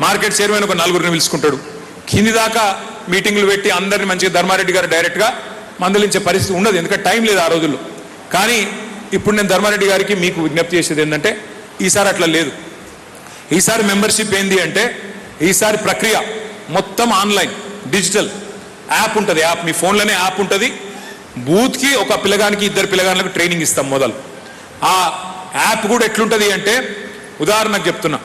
మార్కెట్ చైర్మన్ ఒక 4 పిలుచుకుంటాడు. కింది దాకా మీటింగ్లు పెట్టి అందరిని మంచిగా ధర్మారెడ్డి గారు డైరెక్ట్గా మందలించే పరిస్థితి ఉండదు, ఎందుకంటే టైం లేదు ఆ రోజుల్లో. కానీ ఇప్పుడు నేను ధర్మారెడ్డి గారికి మీకు విజ్ఞప్తి చేసేది ఏంటంటే, ఈసారి అట్లా లేదు. ఈసారి మెంబర్షిప్ ఏంది అంటే, ఈసారి ప్రక్రియ మొత్తం ఆన్లైన్, డిజిటల్ యాప్ ఉంటుంది. యాప్ మీ ఫోన్లోనే యాప్ ఉంటుంది. బూత్కి ఒక పిల్లగానికి 2 పిల్లగాళ్ళకి ట్రైనింగ్ ఇస్తాం మొదలు. ఆ యాప్ కూడా ఎట్లుంటుంది అంటే, ఉదాహరణకు చెప్తున్నా,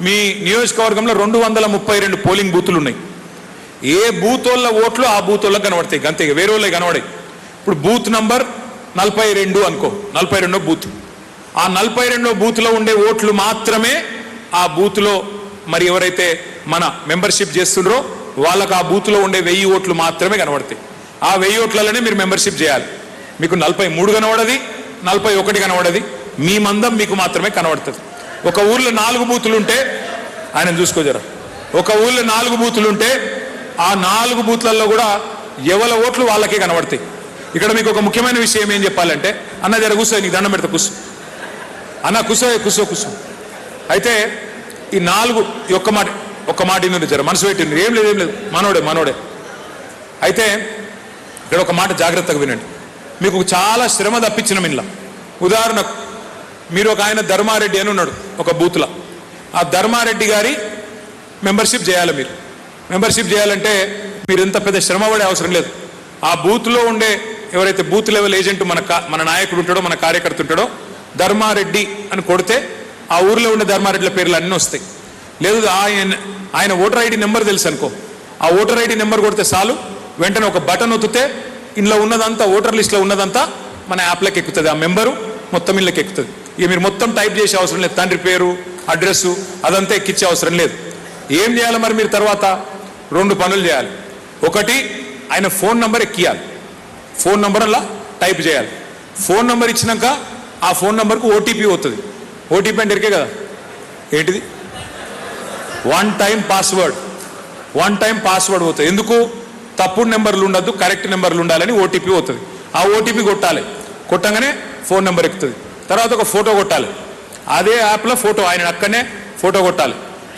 మీ నియోజకవర్గంలో 232 పోలింగ్ బూతులు ఉన్నాయి. ఏ బూత్ వాళ్ళ ఓట్లు ఆ బూత్ వాళ్ళకి కనబడతాయి, అంతే, వేరే వాళ్ళకి కనబడాయి. ఇప్పుడు బూత్ నంబర్ 42 అనుకో, 42వ బూత్. ఆ 42వ బూత్లో ఉండే ఓట్లు మాత్రమే ఆ బూత్లో మరి ఎవరైతే మన మెంబర్షిప్ చేస్తుండ్రో వాళ్ళకు ఆ బూత్లో ఉండే 1000 ఓట్లు మాత్రమే కనబడతాయి. ఆ 1000 ఓట్లలోనే మీరు మెంబర్షిప్ చేయాలి. మీకు 43 కనబడది, 41 కనబడది, మీ మందం మీకు మాత్రమే కనబడుతుంది. ఒక ఊర్లో 4 బూతులు ఉంటే, ఆయన చూసుకోజరా, ఒక ఊర్లో 4 బూతులు ఉంటే ఆ 4 బూత్లలో కూడా ఎవరి ఓట్లు వాళ్ళకే కనబడతాయి. ఇక్కడ మీకు ఒక ముఖ్యమైన విషయం ఏం చెప్పాలంటే, అన్న జర కూర్చో, నీకు దండం పెడతా, కూర్చో అన్న, కూర్చో. అయితే ఈ 4 ఒక్క మాట ఇన్ని జర మనసు పెట్టింది, ఏం లేదు మనోడే. అయితే ఇక్కడ ఒక మాట జాగ్రత్తగా వినండి, మీకు చాలా శ్రమ తప్పించిన మిన్లా. ఉదాహరణకు మీరు ఒక ఆయన ధర్మారెడ్డి అని ఉన్నాడు ఒక బూత్లో, ఆ ధర్మారెడ్డి గారి మెంబర్షిప్ చేయాలి. మీరు మెంబర్షిప్ చేయాలంటే మీరు ఎంత పెద్ద శ్రమ పడే అవసరం లేదు. ఆ బూత్లో ఉండే ఎవరైతే బూత్ లెవెల్ ఏజెంట్ మన నాయకుడు ఉంటాడో, మన కార్యకర్త ఉంటాడో, ధర్మారెడ్డి అని కొడితే ఆ ఊర్లో ఉండే ధర్మారెడ్డిల పేర్లు అన్నీ వస్తాయి. లేదు ఆయన ఓటర్ ఐడి నెంబర్ తెలుసు అనుకో, ఆ ఓటర్ ఐడి నెంబర్ కొడితే చాలు, వెంటనే ఒక బటన్ ఒత్తితే ఇందులో ఉన్నదంతా, ఓటర్ లిస్ట్లో ఉన్నదంతా మన యాప్లోకి ఎక్కుతుంది. ఆ మెంబరు మొత్తం ఇళ్ళకి ఎక్కుతుంది. ఇక మీరు మొత్తం టైప్ చేసే అవసరం లేదు. తండ్రి పేరు, అడ్రస్సు అదంతా ఎక్కించే అవసరం లేదు. ఏం చేయాలి మరి మీరు తర్వాత? 2 పనులు చేయాలి. ఒకటి, ఆయన ఫోన్ నంబర్ ఎక్కియాలి. ఫోన్ నంబర్ అలా టైప్ చేయాలి. ఫోన్ నంబర్ ఇచ్చినాక ఆ ఫోన్ నంబర్కు ఓటీపీ అవుతుంది. ఓటీపీ అంటే ఎరికే కదా, ఏంటిది? వన్ టైం పాస్వర్డ్ అవుతుంది. ఎందుకు? తప్పుడు నెంబర్లు ఉండద్దు, కరెక్ట్ నెంబర్లు ఉండాలని ఓటీపీ అవుతుంది. ఆ ఓటీపీ కొట్టాలి. కొట్టంగానే ఫోన్ నెంబర్ ఎక్కుతుంది. తర్వాత ఒక ఫోటో కొట్టాలి. అదే యాప్లో ఫోటో, ఆయన అక్కడనే ఫోటో కొట్టాలి.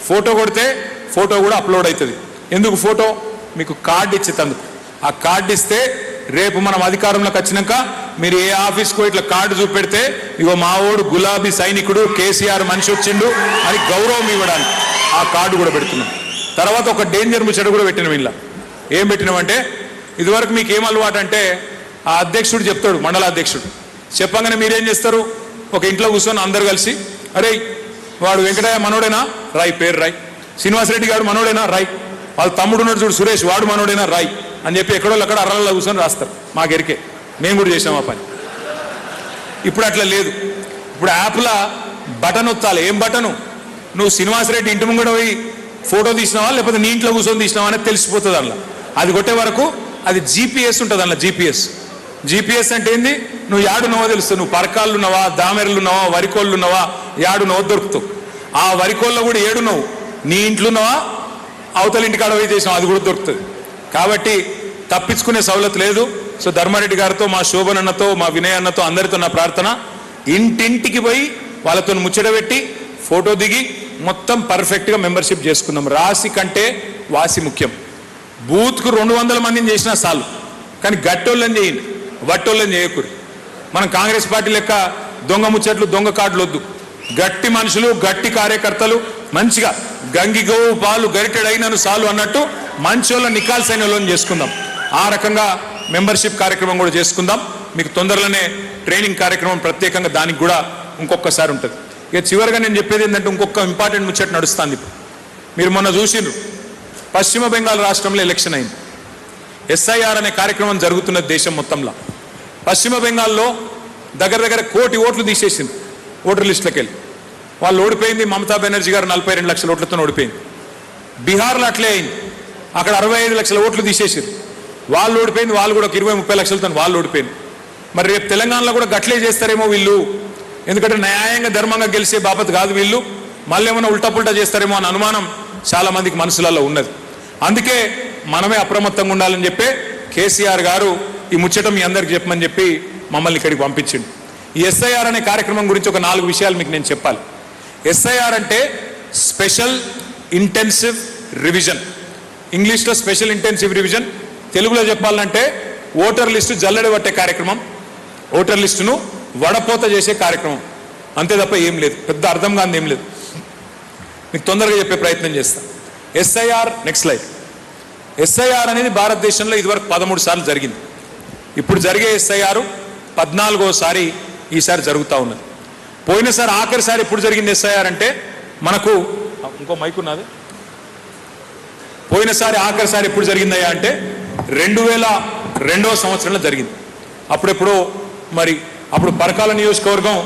ఫోటో కొడితే ఫోటో కూడా అప్లోడ్ అవుతుంది. ఎందుకు ఫోటో? మీకు కార్డు ఇచ్చేందుకు. ఆ కార్డు ఇస్తే రేపు మనం అధికారంలోకి వచ్చినాక మీరు ఏ ఆఫీస్కో ఇట్లా కార్డు చూపెడితే, ఇగో మావోడు గులాబీ సైనికుడు కేసీఆర్ మనిషి వచ్చిండు అని గౌరవం ఇవ్వడానికి ఆ కార్డు కూడా పెడుతున్నాం. తర్వాత ఒక డేంజర్ ముచ్చట కూడా పెట్టినాం. ఇలా ఏం పెట్టినామంటే, ఇదివరకు మీకు ఏం అలవాటు అంటే, ఆ అధ్యక్షుడు చెప్తాడు, మండల అధ్యక్షుడు చెప్పగానే మీరేం చేస్తారు? ఒక ఇంట్లో కూర్చొని అందరు కలిసి, అరే వాడు వెంకటయ్య మనోడేనా, రాయ్ పేరు రాయ్. శ్రీనివాసరెడ్డి గారు మనోడేనా, రాయ్. వాళ్ళ తమ్ముడు ఉన్నాడు చూడు సురేష్, వాడు మనోడేనా, రాయ్ అని చెప్పి ఎక్కడో అక్కడ అర్రల్లో కూర్చొని రాస్తారు. మాకెరికే, మేము కూడా చేసాం ఆ పని. ఇప్పుడు అట్లా లేదు. ఇప్పుడు యాప్లో బటన్ ఒత్తాలి. ఏం బటను? నువ్వు శ్రీనివాసరెడ్డి ఇంటి ముంగడ పోయి ఫోటో తీసినావా లేకపోతే నీ ఇంట్లో కూర్చొని తీసినావా అనేది తెలిసిపోతుంది. అందులో అది కొట్టే వరకు అది జీపీఎస్ ఉంటుంది. అందులో జీపీఎస్ అంటే ఏంది? నువ్వు యాడున్నావో తెలుస్తుంది. నువ్వు పరకాళ్ళు ఉన్నావా, దామెరలు ఉన్నావా, వరికోళ్ళు ఉన్నావా, యాడున్నావో దొరుకుతావు. ఆ వరికోళ్ళలో కూడా ఏడున్నావు, నీ ఇంట్లో ఉన్నావా, అవతల ఇంటికి అడవి చేసినావు, అది కూడా దొరుకుతుంది. కాబట్టి తప్పించుకునే సౌలత్ లేదు. సో ధర్మారెడ్డి గారితో, మా శోభన్ అన్నతో, మా వినయ్ అన్నతో, అందరితో నా ప్రార్థన, ఇంటింటికి పోయి వాళ్ళతో ముచ్చట పెట్టి ఫోటో దిగి మొత్తం పర్ఫెక్ట్గా మెంబర్షిప్ చేసుకుందాం. రాసి కంటే వాసి ముఖ్యం. బూత్కు 200 మందిని చేసినా చాలు, కానీ గట్టోళ్ళని చేయండి, వట్టోళ్ళని చేయకూడదు. మనం కాంగ్రెస్ పార్టీ లెక్క దొంగ ముచ్చట్లు, దొంగ కార్డులు వద్దు. గట్టి మనుషులు, గట్టి కార్యకర్తలు, మంచిగా గంగి గోవు పాలు గరిటెడైనను చాలు అన్నట్టు మంచి వాళ్ళని, నికాల్సైన వాళ్ళని చేసుకుందాం. ఆ రకంగా మెంబర్షిప్ కార్యక్రమం కూడా చేసుకుందాం. మీకు తొందరలోనే ట్రైనింగ్ కార్యక్రమం ప్రత్యేకంగా దానికి కూడా ఇంకొకసారి ఉంటుంది. ఇక చివరిగా నేను చెప్పేది ఏంటంటే, ఇంకొక ఇంపార్టెంట్ ముచ్చట నడుస్తుంది. ఇప్పుడు మీరు మొన్న చూసిండ్రు, పశ్చిమ బెంగాల్ రాష్ట్రంలో ఎలక్షన్ అయింది. ఎస్ఐఆర్ అనే కార్యక్రమం జరుగుతున్నది దేశం మొత్తంలో. పశ్చిమ బెంగాల్లో దగ్గర 1 కోటి ఓట్లు తీసేసింది ఓటర్ లిస్టులకు వెళ్ళి. వాళ్ళు ఓడిపోయింది. మమతా బెనర్జీ గారు 42 లక్షల ఓట్లతో ఓడిపోయింది. బీహార్లో అట్లే అయింది. అక్కడ 65 లక్షల ఓట్లు తీసేసారు. వాళ్ళు ఓడిపోయింది. వాళ్ళు కూడా 20-30 లక్షలతో వాళ్ళు ఓడిపోయింది. మరి రేపు తెలంగాణలో కూడా గట్లే చేస్తారేమో వీళ్ళు. ఎందుకంటే న్యాయంగా ధర్మంగా గెలిచే బాపత్ కాదు వీళ్ళు. మళ్ళీ ఏమైనా ఉల్టా చేస్తారేమో అన్న అనుమానం చాలా మందికి మనసులలో ఉన్నది. అందుకే మనమే అప్రమత్తంగా ఉండాలని చెప్పి కేసీఆర్ గారు ఈ ముచ్చట మీ అందరికి చెప్పమని చెప్పి మమ్మల్ని ఇక్కడికి పంపించిండు. ఈ ఎస్ఐఆర్ అనే కార్యక్రమం గురించి ఒక 4 విషయాలు మీకు నేను చెప్పాలి. ఎస్ఐఆర్ అంటే స్పెషల్ ఇంటెన్సివ్ రివిజన్. ఇంగ్లీష్లో స్పెషల్ ఇంటెన్సివ్ రివిజన్, తెలుగులో చెప్పాలంటే ఓటర్ లిస్టు జల్లెడ పట్టే కార్యక్రమం, ఓటర్ లిస్టును వడపోత చేసే కార్యక్రమం. అంతే తప్ప ఏం లేదు, పెద్ద అర్థం కాని ఏం లేదు. మీకు తొందరగా చెప్పే ప్రయత్నం చేస్తా. SIR, next slide. ఎస్ఐఆర్ అనేది భారతదేశంలో ఇదివరకు 13 సార్లు జరిగింది. ఇప్పుడు జరిగే ఎస్ఐఆర్ 14వసారి ఈసారి జరుగుతూ ఉన్నది. పోయినసారి ఆఖరిసారి ఎప్పుడు జరిగింది ఎస్ఐఆర్ అంటే, మనకు ఇంకో మైక్ ఉన్నది. పోయినసారి ఆఖరిసారి ఎప్పుడు జరిగిందయ్యా అంటే 2002వ సంవత్సరంలో జరిగింది. అప్పుడెప్పుడో మరి అప్పుడు పరకాల నియోజకవర్గం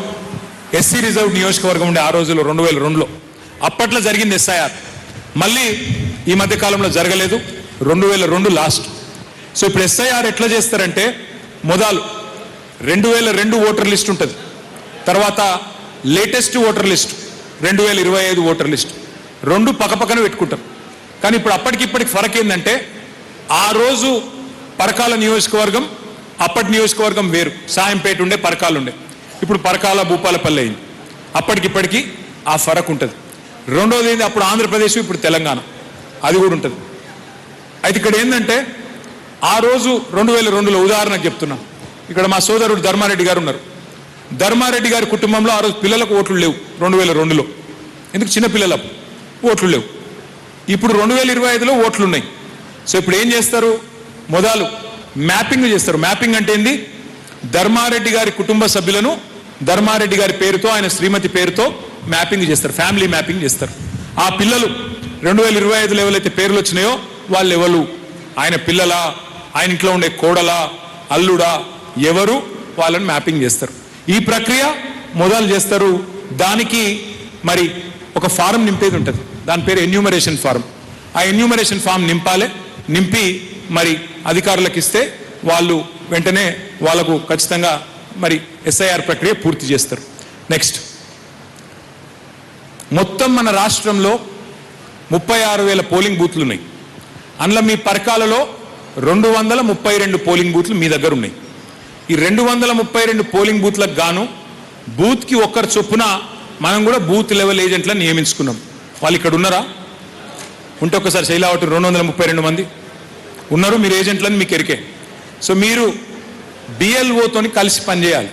ఎస్సీ రిజర్వ్ నియోజకవర్గం ఉండే ఆ రోజుల్లో 2002లో అప్పట్లో జరిగింది ఎస్ఐఆర్. మళ్ళీ ఈ మధ్య కాలంలో జరగలేదు, 2002 లాస్ట్. సో ఇప్పుడు ఎస్ఐఆర్ ఎట్లా చేస్తారంటే, మొదలు 2002 ఓటర్ లిస్ట్ ఉంటుంది, తర్వాత latest voter list 2025 voter list, 2 పక్కపక్కన పెట్టుకుంటారు. కానీ ఇప్పుడు అప్పటికిప్పటికి ఫరక్ ఏంటంటే, ఆ రోజు పరకాల నియోజకవర్గం, అప్పటి నియోజకవర్గం వేరు, సాయంపేట ఉండే, పరకాలు ఉండే. ఇప్పుడు పరకాల భూపాలపల్లి అయింది. అప్పటికిప్పటికి ఆ ఫరక్ ఉంటుంది. రెండోది ఏంటి, అప్పుడు ఆంధ్రప్రదేశ్, ఇప్పుడు తెలంగాణ, అది కూడా ఉంటుంది. అయితే ఇక్కడ ఏంటంటే, ఆ రోజు 2002లో ఉదాహరణకు చెప్తున్నాం. ఇక్కడ మా సోదరుడు ధర్మారెడ్డి గారు ఉన్నారు. ధర్మారెడ్డి గారి కుటుంబంలో ఆ రోజు పిల్లలకు ఓట్లు లేవు 2002లో. ఎందుకు? చిన్న పిల్లలకు ఓట్లు లేవు. ఇప్పుడు 2025లో ఓట్లు ఉన్నాయి. సో ఇప్పుడు ఏం చేస్తారు, మొదలు మ్యాపింగ్ చేస్తారు. మ్యాపింగ్ అంటే ఏంది, ధర్మారెడ్డి గారి కుటుంబ సభ్యులను ధర్మారెడ్డి గారి పేరుతో, ఆయన శ్రీమతి పేరుతో మ్యాపింగ్ చేస్తారు, ఫ్యామిలీ మ్యాపింగ్ చేస్తారు. ఆ పిల్లలు 2025 ఎవరైతే పేర్లు వచ్చినాయో వాళ్ళు ఎవరు, ఆయన పిల్లలా, ఆయన ఇంట్లో ఉండే కోడలా, అల్లుడా, ఎవరు, వాళ్ళని మ్యాపింగ్ చేస్తారు. ఈ ప్రక్రియ మొదలు చేస్తారు. దానికి మరి ఒక ఫారం నింపేది ఉంటుంది, దాని పేరు ఎన్యూమరేషన్ ఫారం. ఆ ఎన్యూమరేషన్ ఫామ్ నింపాలి. నింపి మరి అధికారులకు ఇస్తే వాళ్ళు వెంటనే వాళ్ళకు ఖచ్చితంగా మరి ఎస్ఐఆర్ ప్రక్రియ పూర్తి చేస్తారు. నెక్స్ట్, మొత్తం మన రాష్ట్రంలో 36,000 పోలింగ్ బూత్లు ఉన్నాయి. అందులో మీ పరకాలలో 232 పోలింగ్ బూత్లు మీ దగ్గర ఉన్నాయి. ఈ 232 పోలింగ్ బూత్లకు గాను బూత్కి ఒక్కరు చొప్పున మనం కూడా బూత్ లెవెల్ ఏజెంట్లను నియమించుకున్నాం. వాళ్ళు ఇక్కడ ఉన్నారా? ఉంటే ఒక్కసారి శైలావటి 232 మంది ఉన్నారు. మీరు ఏజెంట్లని మీకు ఎరికే. సో మీరు బిఎల్ఓతోని కలిసి పనిచేయాలి.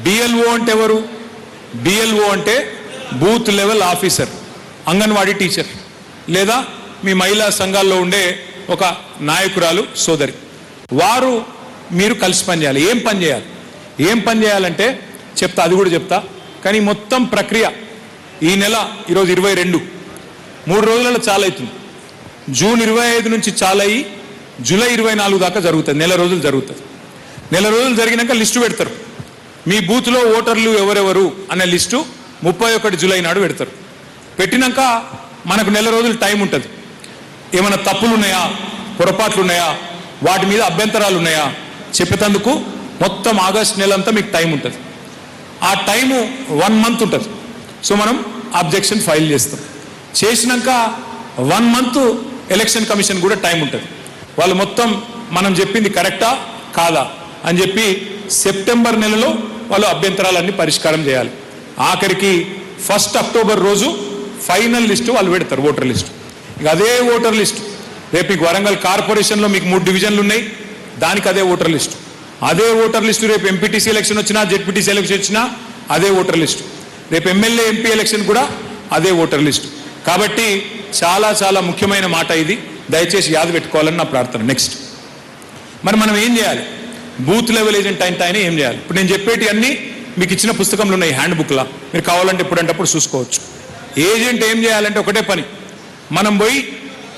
బిఎల్ఓ అంటే ఎవరు? బిఎల్ఓ అంటే booth level officer, anganwadi teacher, లేదా మీ మహిళా సంఘాల్లో ఉండే ఒక నాయకురాలు సోదరి. వారు మీరు కలిసి పనిచేయాలి. ఏం పని చేయాలంటే చెప్తా, అది కూడా చెప్తా. కానీ మొత్తం ప్రక్రియ ఈ నెల, ఈరోజు 22, 3 రోజులలో చాలా అవుతుంది. జూన్ 25 నుంచి చాలా అయ్యి జూలై 24 దాకా జరుగుతుంది. నెల రోజులు జరుగుతుంది. నెల రోజులు జరిగినాక లిస్టు పెడతారు. మీ బూత్లో ఓటర్లు ఎవరెవరు అనే లిస్టు 31 జూలై నాడు పెడతారు. పెట్టినాక మనకు నెల రోజులు టైం ఉంటుంది. ఏమైనా తప్పులు ఉన్నాయా, పొరపాట్లు ఉన్నాయా, వాటి మీద అభ్యంతరాలు ఉన్నాయా చెప్పేందుకు మొత్తం ఆగస్టు నెలంతా మీకు టైం ఉంటుంది. ఆ టైము 1 మంత్ ఉంటుంది. సో మనం అబ్జెక్షన్ ఫైల్ చేస్తాం. చేసినాక 1 మంత్ ఎలక్షన్ కమిషన్ కూడా టైం ఉంటుంది. వాళ్ళు మొత్తం మనం చెప్పింది కరెక్టా కాదా అని చెప్పి సెప్టెంబర్ నెలలో వాళ్ళు అభ్యంతరాలన్నీ పరిష్కారం చేయాలి. ఆఖరికి 1 అక్టోబర్ రోజు ఫైనల్ లిస్టు వాళ్ళు పెడతారు, ఓటర్ లిస్టు. ఇక అదే ఓటర్ లిస్టు రేపు మీకు వరంగల్ కార్పొరేషన్లో మీకు 3 డివిజన్లు ఉన్నాయి, దానికి అదే ఓటర్ లిస్టు. అదే ఓటర్ లిస్టు రేపు ఎంపీటీసీ ఎలక్షన్ వచ్చినా, జెడ్పీటీసీ ఎలక్షన్ వచ్చినా అదే ఓటర్ లిస్టు. రేపు ఎమ్మెల్యే, ఎంపీ ఎలక్షన్ కూడా అదే ఓటర్ లిస్టు. కాబట్టి చాలా చాలా ముఖ్యమైన మాట ఇది, దయచేసి యాద పెట్టుకోవాలని నా ప్రార్థన. నెక్స్ట్, మరి మనం ఏం చేయాలి? బూత్ లెవెల్ ఏజెంట్ ఆయన ఏం చేయాలి? ఇప్పుడు నేను చెప్పేటి అన్నీ మీకు ఇచ్చిన పుస్తకంలో ఉన్నాయి, హ్యాండ్ బుక్లా. మీరు కావాలంటే ఎప్పుడంటప్పుడు చూసుకోవచ్చు. ఏజెంట్ ఏం చేయాలంటే ఒకటే పని, మనం పోయి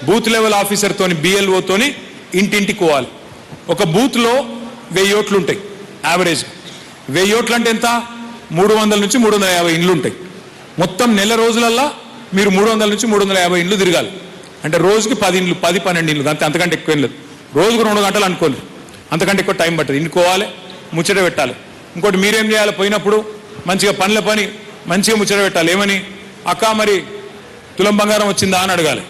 బూత్ లెవెల్ ఆఫీసర్తోని, బిఎల్ఓతోని ఇంటింటికి పోవాలి. ఒక బూత్లో 1000 ఓట్లు ఉంటాయి యావరేజ్. 1000 ఓట్లు అంటే ఎంత? 300 నుంచి 350 ఇండ్లు ఉంటాయి. మొత్తం నెల రోజులల్లా మీరు 300 నుంచి 350 ఇండ్లు తిరగాలి. అంటే రోజుకి 10 ఇండ్లు, 10-12 ఇండ్లు, అంతకంటే ఎక్కువ ఏం లేదు. రోజుకు 2 గంటలు అనుకోలేదు, అంతకంటే ఎక్కువ టైం పట్టదు. ఇండుకోవాలి, ముచ్చట పెట్టాలి. ఇంకోటి మీరేం చేయాలి? పోయినప్పుడు మంచిగా పనుల పని మంచిగా ముచ్చట పెట్టాలి. ఏమని? అక్క మరి తులం బంగారం వచ్చిందా అని అడగాలి.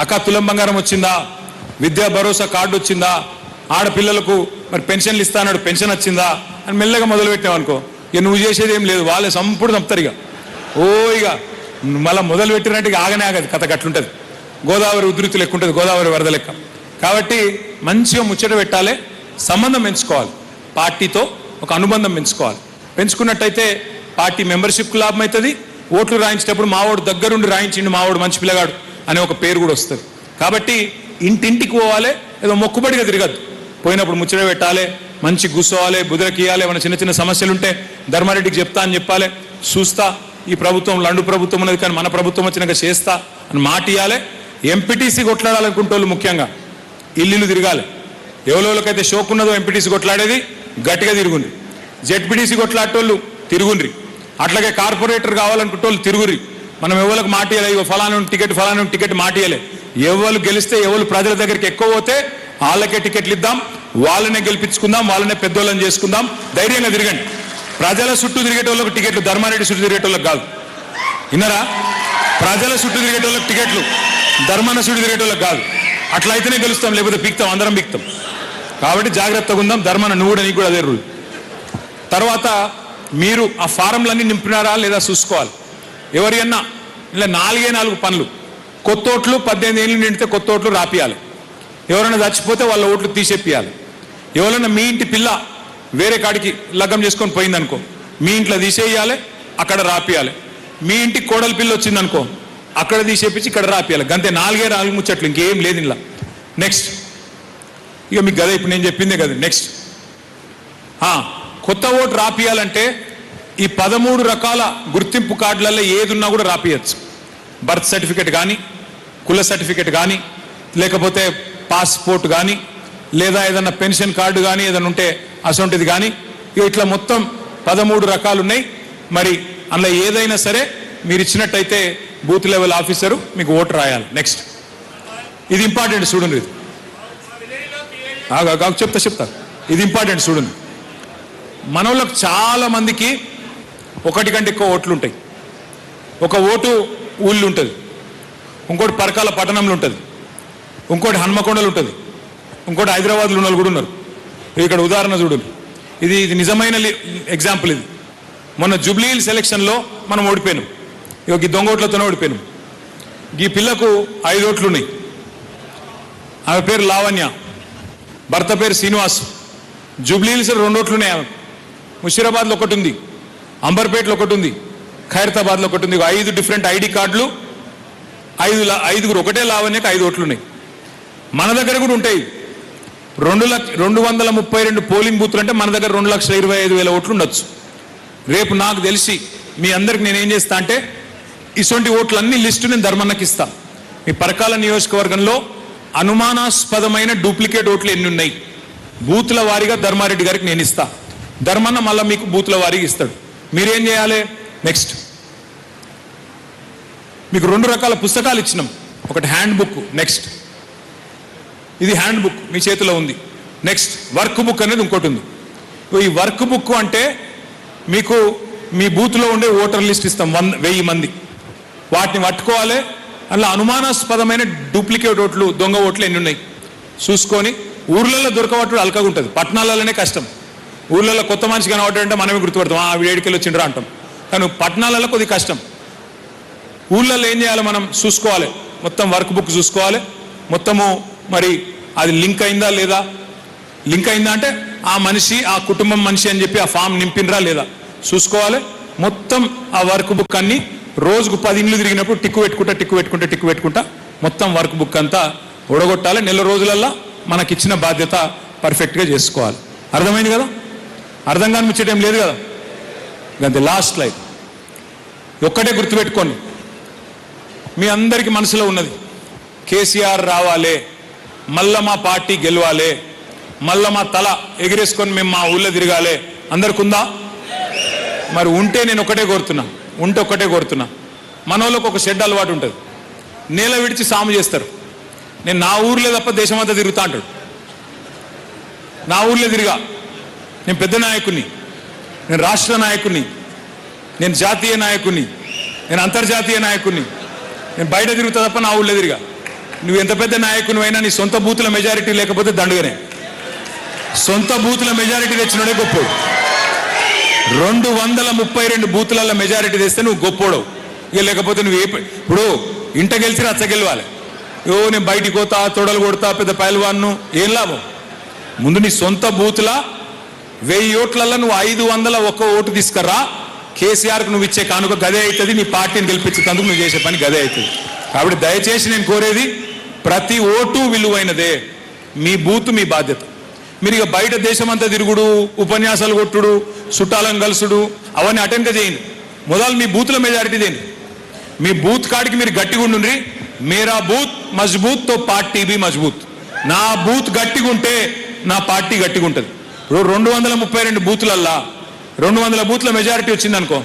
అక్క తులం బంగారం వచ్చిందా? విద్యా భరోసా కార్డు వచ్చిందా? ఆడపిల్లలకు మరి పెన్షన్లు ఇస్తా అన్నాడు, పెన్షన్ వచ్చిందా అని మెల్లగా మొదలుపెట్టావు అనుకో, ఇక నువ్వు చేసేది ఏం లేదు, వాళ్ళే సంపూర్ణ తప్పుతారు. ఇక మళ్ళీ మొదలు పెట్టినట్టు ఆగనే ఆగదు, కథ గట్లుంటుంది. గోదావరి ఉధృతి లెక్క ఉంటుంది, గోదావరి వరద లెక్క. కాబట్టి మంచిగా ముచ్చట పెట్టాలి, సంబంధం పెంచుకోవాలి, పార్టీతో ఒక అనుబంధం పెంచుకోవాలి. పెంచుకున్నట్టయితే పార్టీ మెంబర్షిప్కి లాభం అవుతుంది. ఓట్లు రాయించేటప్పుడు మావాడు దగ్గరుండి రాయించిండు, మావాడు మంచి పిల్లగాడు అనే ఒక పేరు కూడా వస్తుంది. కాబట్టి ఇంటింటికి పోవాలి, ఏదో మొక్కుబడిగా తిరగద్దు. పోయినప్పుడు ముచ్చట పెట్టాలి, మంచి కూర్చోవాలి, బుదరకియాలి. ఏమైనా చిన్న చిన్న సమస్యలు ఉంటే ధర్మారెడ్డికి చెప్తా అని చెప్పాలి. చూస్తా, ఈ ప్రభుత్వం లండు ప్రభుత్వం ఉన్నది కానీ మన ప్రభుత్వం వచ్చినాక చేస్తా అని మాట ఇవ్వాలి. ఎంపీటీసీ కొట్లాడాలనుకుంటే వాళ్ళు ముఖ్యంగా ఇల్లు తిరగాలి. ఎవరికైతే షోక్ ఉన్నదో ఎంపీటీసీ కొట్లాడేది గట్టిగా తిరుగుండ్రి. జెడ్పీటీసీ కొట్లాడేటోళ్ళు తిరుగుండ్రి. అట్లాగే కార్పొరేటర్ కావాలనుకుంటే వాళ్ళు తిరుగురి. మనం ఎవరికి మాట ఇవ్వాలి, ఇగో ఫలానా టికెట్ మాట ఇవ్వలే. ఎవరు గెలిస్తే, ఎవరు ప్రజల దగ్గరికి ఎక్కువ పోతే వాళ్ళకే టికెట్లు ఇద్దాం, వాళ్ళనే గెలిపించుకుందాం, వాళ్ళనే పెద్దోళ్ళని చేసుకుందాం. ధైర్యంగా తిరగండి. ప్రజల చుట్టూ తిరిగేటోళ్ళకి టికెట్లు, ధర్మారెడ్డి చుట్టూ తిరిగేటోళ్ళకి కాదు. విన్నారా? ప్రజల చుట్టూ తిరిగేటోళ్ళకి టికెట్లు, ధర్మాన చుట్టూ తిరిగేటోళ్ళకి కాదు. అట్లయితేనే గెలుస్తాం, లేకపోతే పీక్తాం, అందరం పీక్తాం. కాబట్టి జాగ్రత్తగా ఉందాం. ధర్మాన నువ్వు కూడా, నీకు కూడా అదే రూల్. తర్వాత మీరు ఆ ఫారంలన్నీ నింపినారా లేదా చూసుకోవాలి. ఎవరియన్నా ఇలా 4 పనులు. కొత్త ఓట్లు 18 ఏళ్ళు నిండితే కొత్త ఓట్లు రాపియాలి. ఎవరైనా చచ్చిపోతే వాళ్ళ ఓట్లు తీసేపియాలి. ఎవరైనా మీ ఇంటి పిల్ల వేరే కాడికి లగ్గం చేసుకొని పోయిందనుకో, మీ ఇంట్లో తీసేయాలి, అక్కడ రాపియాలి. మీ ఇంటికి కోడలి పిల్ల వచ్చిందనుకో, అక్కడ తీసేపించి ఇక్కడ రాపియాలి. గంతే 4 ముచ్చట్లు, ఇంకేం లేదు ఇలా. నెక్స్ట్, ఇక మీకు కదా ఇప్పుడు నేను చెప్పిందే కదా. నెక్స్ట్, కొత్త ఓటు రాపియాలంటే ఈ 13 రకాల గుర్తింపు కార్డులలో ఏదున్నా కూడా రాపియచ్చు. బర్త్ సర్టిఫికెట్ కానీ, కుల సర్టిఫికెట్ కానీ, లేకపోతే పాస్పోర్ట్ కానీ, లేదా ఏదన్నా పెన్షన్ కార్డు కానీ ఏదైనా ఉంటే అసొంటిది కానీ, ఇట్లా మొత్తం 13 రకాలు ఉన్నాయి. మరి అందులో ఏదైనా సరే మీరు ఇచ్చినట్టయితే బూత్ లెవెల్ ఆఫీసరు మీకు ఓటు రాయాలి. నెక్స్ట్ ఇది ఇంపార్టెంట్ చూడండి. ఇది చెప్తా ఇది ఇంపార్టెంట్ చూడండి. మనోళ్ళకు చాలా మందికి ఒకటి కంటే ఎక్కువ ఓట్లు ఉంటాయి. ఒక ఓటు ఊళ్ళు ఉంటుంది, ఇంకోటి పరకాల పట్టణంలో ఉంటుంది, ఇంకోటి హన్మకొండలు ఉంటుంది, ఇంకోటి హైదరాబాద్లో ఉన్న వాళ్ళు కూడా ఉన్నారు. ఇక్కడ ఉదాహరణ చూడండి. ఇది నిజమైన ఎగ్జాంపుల్. ఇది మొన్న జూబ్లీ హిల్స్ ఎలక్షన్లో మనం ఓడిపోయినాం. ఈ దొంగ ఓట్లతోనే ఓడిపోయినాం. ఈ పిల్లకు 5 ఓట్లు ఉన్నాయి. ఆమె పేరు లావణ్య, భర్త పేరు శ్రీనివాస్. జూబ్లీ హిల్స్ 2 ఓట్లు ఉన్నాయి. ఆమె ముషీరాబాద్లో ఒకటి ఉంది, అంబర్పేటలో ఒకటి ఉంది, ఖైరతాబాద్లో ఒకటి ఉంది. 5 డిఫరెంట్ ఐడి కార్డులు, 5 ఒకటే లావణ్యకు 5 ఓట్లు ఉన్నాయి. మన దగ్గర కూడా ఉంటాయి. 232 పోలింగ్ బూత్లు అంటే మన దగ్గర 2,25,000 ఓట్లు ఉండొచ్చు. రేపు నాకు తెలిసి మీ అందరికి నేను ఏం చేస్తా అంటే ఇటువంటి ఓట్లన్నీ లిస్టు నేను ధర్మన్నకి ఇస్తా. మీ పరకాల నియోజకవర్గంలో అనుమానాస్పదమైన డూప్లికేట్ ఓట్లు ఎన్ని ఉన్నాయి బూత్ల వారీగా ధర్మారెడ్డి గారికి నేను ఇస్తా. ధర్మన్న మళ్ళీ మీకు బూత్ల వారీగా ఇస్తాడు. మీరేం చేయాలి? నెక్స్ట్ మీకు 2 రకాల పుస్తకాలు ఇచ్చినాం. ఒకటి హ్యాండ్ బుక్, నెక్స్ట్ ఇది హ్యాండ్ బుక్ మీ చేతిలో ఉంది. నెక్స్ట్ వర్క్ బుక్ అనేది ఇంకోటి ఉంది. ఈ వర్క్ బుక్ అంటే మీకు మీ బూత్లో ఉండే ఓటర్ లిస్ట్ ఇస్తాం, 1000 మంది. వాటిని పట్టుకోవాలి. అందులో అనుమానాస్పదమైన డూప్లికేట్ ఓట్లు, దొంగ ఓట్లు ఎన్ని ఉన్నాయి చూసుకొని, ఊర్లలో దొరకబట్టు అల్కగా ఉంటుంది. పట్టణాలలోనే కష్టం. ఊర్లలో కొత్త మనిషి కనబడ్డాడంటే మనమే గుర్తుపడతాం, ఆ వేడికెళ్ళి వచ్చిండ్రా అంటాం. కానీ పట్టణాలలో కొద్దిగా కష్టం. ఊళ్ళల్లో ఏం చేయాలి? మనం చూసుకోవాలి, మొత్తం వర్క్ బుక్ చూసుకోవాలి. మొత్తము మరి అది లింక్ అయిందా లేదా, లింక్ అయిందా అంటే ఆ మనిషి ఆ కుటుంబం మనిషి అని చెప్పి ఆ ఫామ్ నింపినరా లేదా చూసుకోవాలి. మొత్తం ఆ వర్క్ బుక్ అన్ని రోజుకు 10 ఇండ్లు తిరిగినప్పుడు టిక్కు పెట్టుకుంటా మొత్తం వర్క్ బుక్ అంతా ఓడగొట్టాలి. నెల రోజులల్లో మనకిచ్చిన బాధ్యత పర్ఫెక్ట్గా చేసుకోవాలి. అర్థమైంది కదా? అర్థం కాని ముచ్చటేం లేదు కదా. అంతే. లాస్ట్ లైఫ్ ఒక్కటే గుర్తుపెట్టుకోండి. మీ అందరికీ మనసులో ఉన్నది కేసీఆర్ రావాలే, మళ్ళా మా పార్టీ గెలవాలి, మళ్ళా మా తల ఎగిరేసుకొని మేము మా ఊళ్ళో తిరగాలి. అందరికి ఉందా? మరి ఉంటే నేను ఒకటే కోరుతున్నా. మన వాళ్ళకి ఒక షెడ్ అలవాటు ఉంటుంది. నేల విడిచి సాము చేస్తారు. నేను నా ఊర్లో తప్ప దేశమంతా తిరుగుతా అంటాడు. నా ఊర్లో తిరిగా. నేను పెద్ద నాయకుని, నేను రాష్ట్ర నాయకుని, నేను జాతీయ నాయకుని, నేను అంతర్జాతీయ నాయకుని. నేను బయట తిరుగుతా తప్ప నా ఊళ్ళో తిరిగా. నువ్వు ఎంత పెద్ద నాయకుని అయినా నీ సొంత బూతుల మెజారిటీ లేకపోతే దండుగానే. సొంత బూతుల మెజారిటీ తెచ్చినోడే గొప్పోడు. 232 బూతుల మెజారిటీ తెస్తే నువ్వు గొప్పోడవు. ఇక లేకపోతే నువ్వు ఇప్పుడు ఇంట గెలిచి రచ్చ గెలవాలి. నేను బయటికి పోతా, తొడలు కొడతా, పెద్ద పైల్వాన్ను, ఏం లాభం? ముందు నీ సొంత బూతుల 1000 ఓట్లలో నువ్వు 501 ఓటు తీసుకురా. కేసీఆర్కు నువ్వు ఇచ్చే కానుక గదే అవుతుంది. నీ పార్టీని గెలిపించేందుకు నువ్వు చేసే పని గదే అవుతుంది. కాబట్టి దయచేసి నేను కోరేది, ప్రతి ఓటు విలువైనదే. మీ బూత్ మీ బాధ్యత. మీరు ఇక బయట దేశమంతా తిరుగుడు, ఉపన్యాసాలు కొట్టుడు, చుట్టాలను కలుసుడు అవన్నీ అటెండ్ చేయండి. మొదలు మీ బూత్ల మెజారిటీ దేని. మీ బూత్ కాడికి మీరు గట్టిగా ఉండుండ్రి. మేరా బూత్ మజ్బూత్ తో పార్టీ బి మజ్బూత్. నా బూత్ గట్టిగా ఉంటే నా పార్టీ గట్టిగా ఉంటుంది. 232 బూత్లల్లా 200 బూత్ల మెజారిటీ వచ్చింది అనుకో,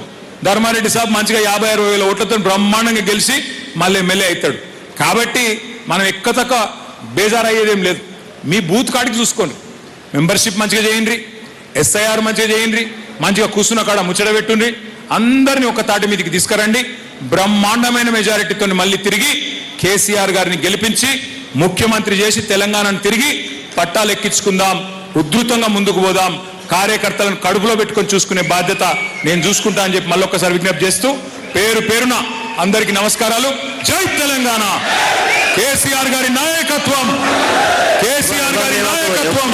ధర్మారెడ్డి సాబ్ మంచిగా 50-60 వేల ఓట్లతో బ్రహ్మాండంగా గెలిచి మళ్ళీ ఎమ్మెల్యే అవుతాడు. కాబట్టి మనం ఎక్కతక్క బేజారయ్యేదేం లేదు. మీ బూత్ కాడికి చూసుకోండి. మెంబర్షిప్ మంచిగా చేయండి, SIR మంచిగా చేయండి, మంచిగా కూర్చున్న కాడ ముచ్చట పెట్టుండ్రి. అందరినీ ఒక తాటి మీదకి తీసుకురండి. బ్రహ్మాండమైన మెజారిటీతో మళ్ళీ తిరిగి కేసీఆర్ గారిని గెలిపించి ముఖ్యమంత్రి చేసి తెలంగాణను తిరిగి పట్టాలు ఎక్కించుకుందాం. ఉధృతంగా ముందుకు పోదాం. కార్యకర్తలను కడుపులో పెట్టుకొని చూసుకునే బాధ్యత నేను చూసుకుంటా అని చెప్పి మళ్ళొక్కసారి విజ్ఞప్తి చేస్తూ పేరు పేరున అందరికీ నమస్కారాలు. జై తెలంగాణ. కేసీఆర్ గారి నాయకత్వం, కేసీఆర్ గారి నాయకత్వం.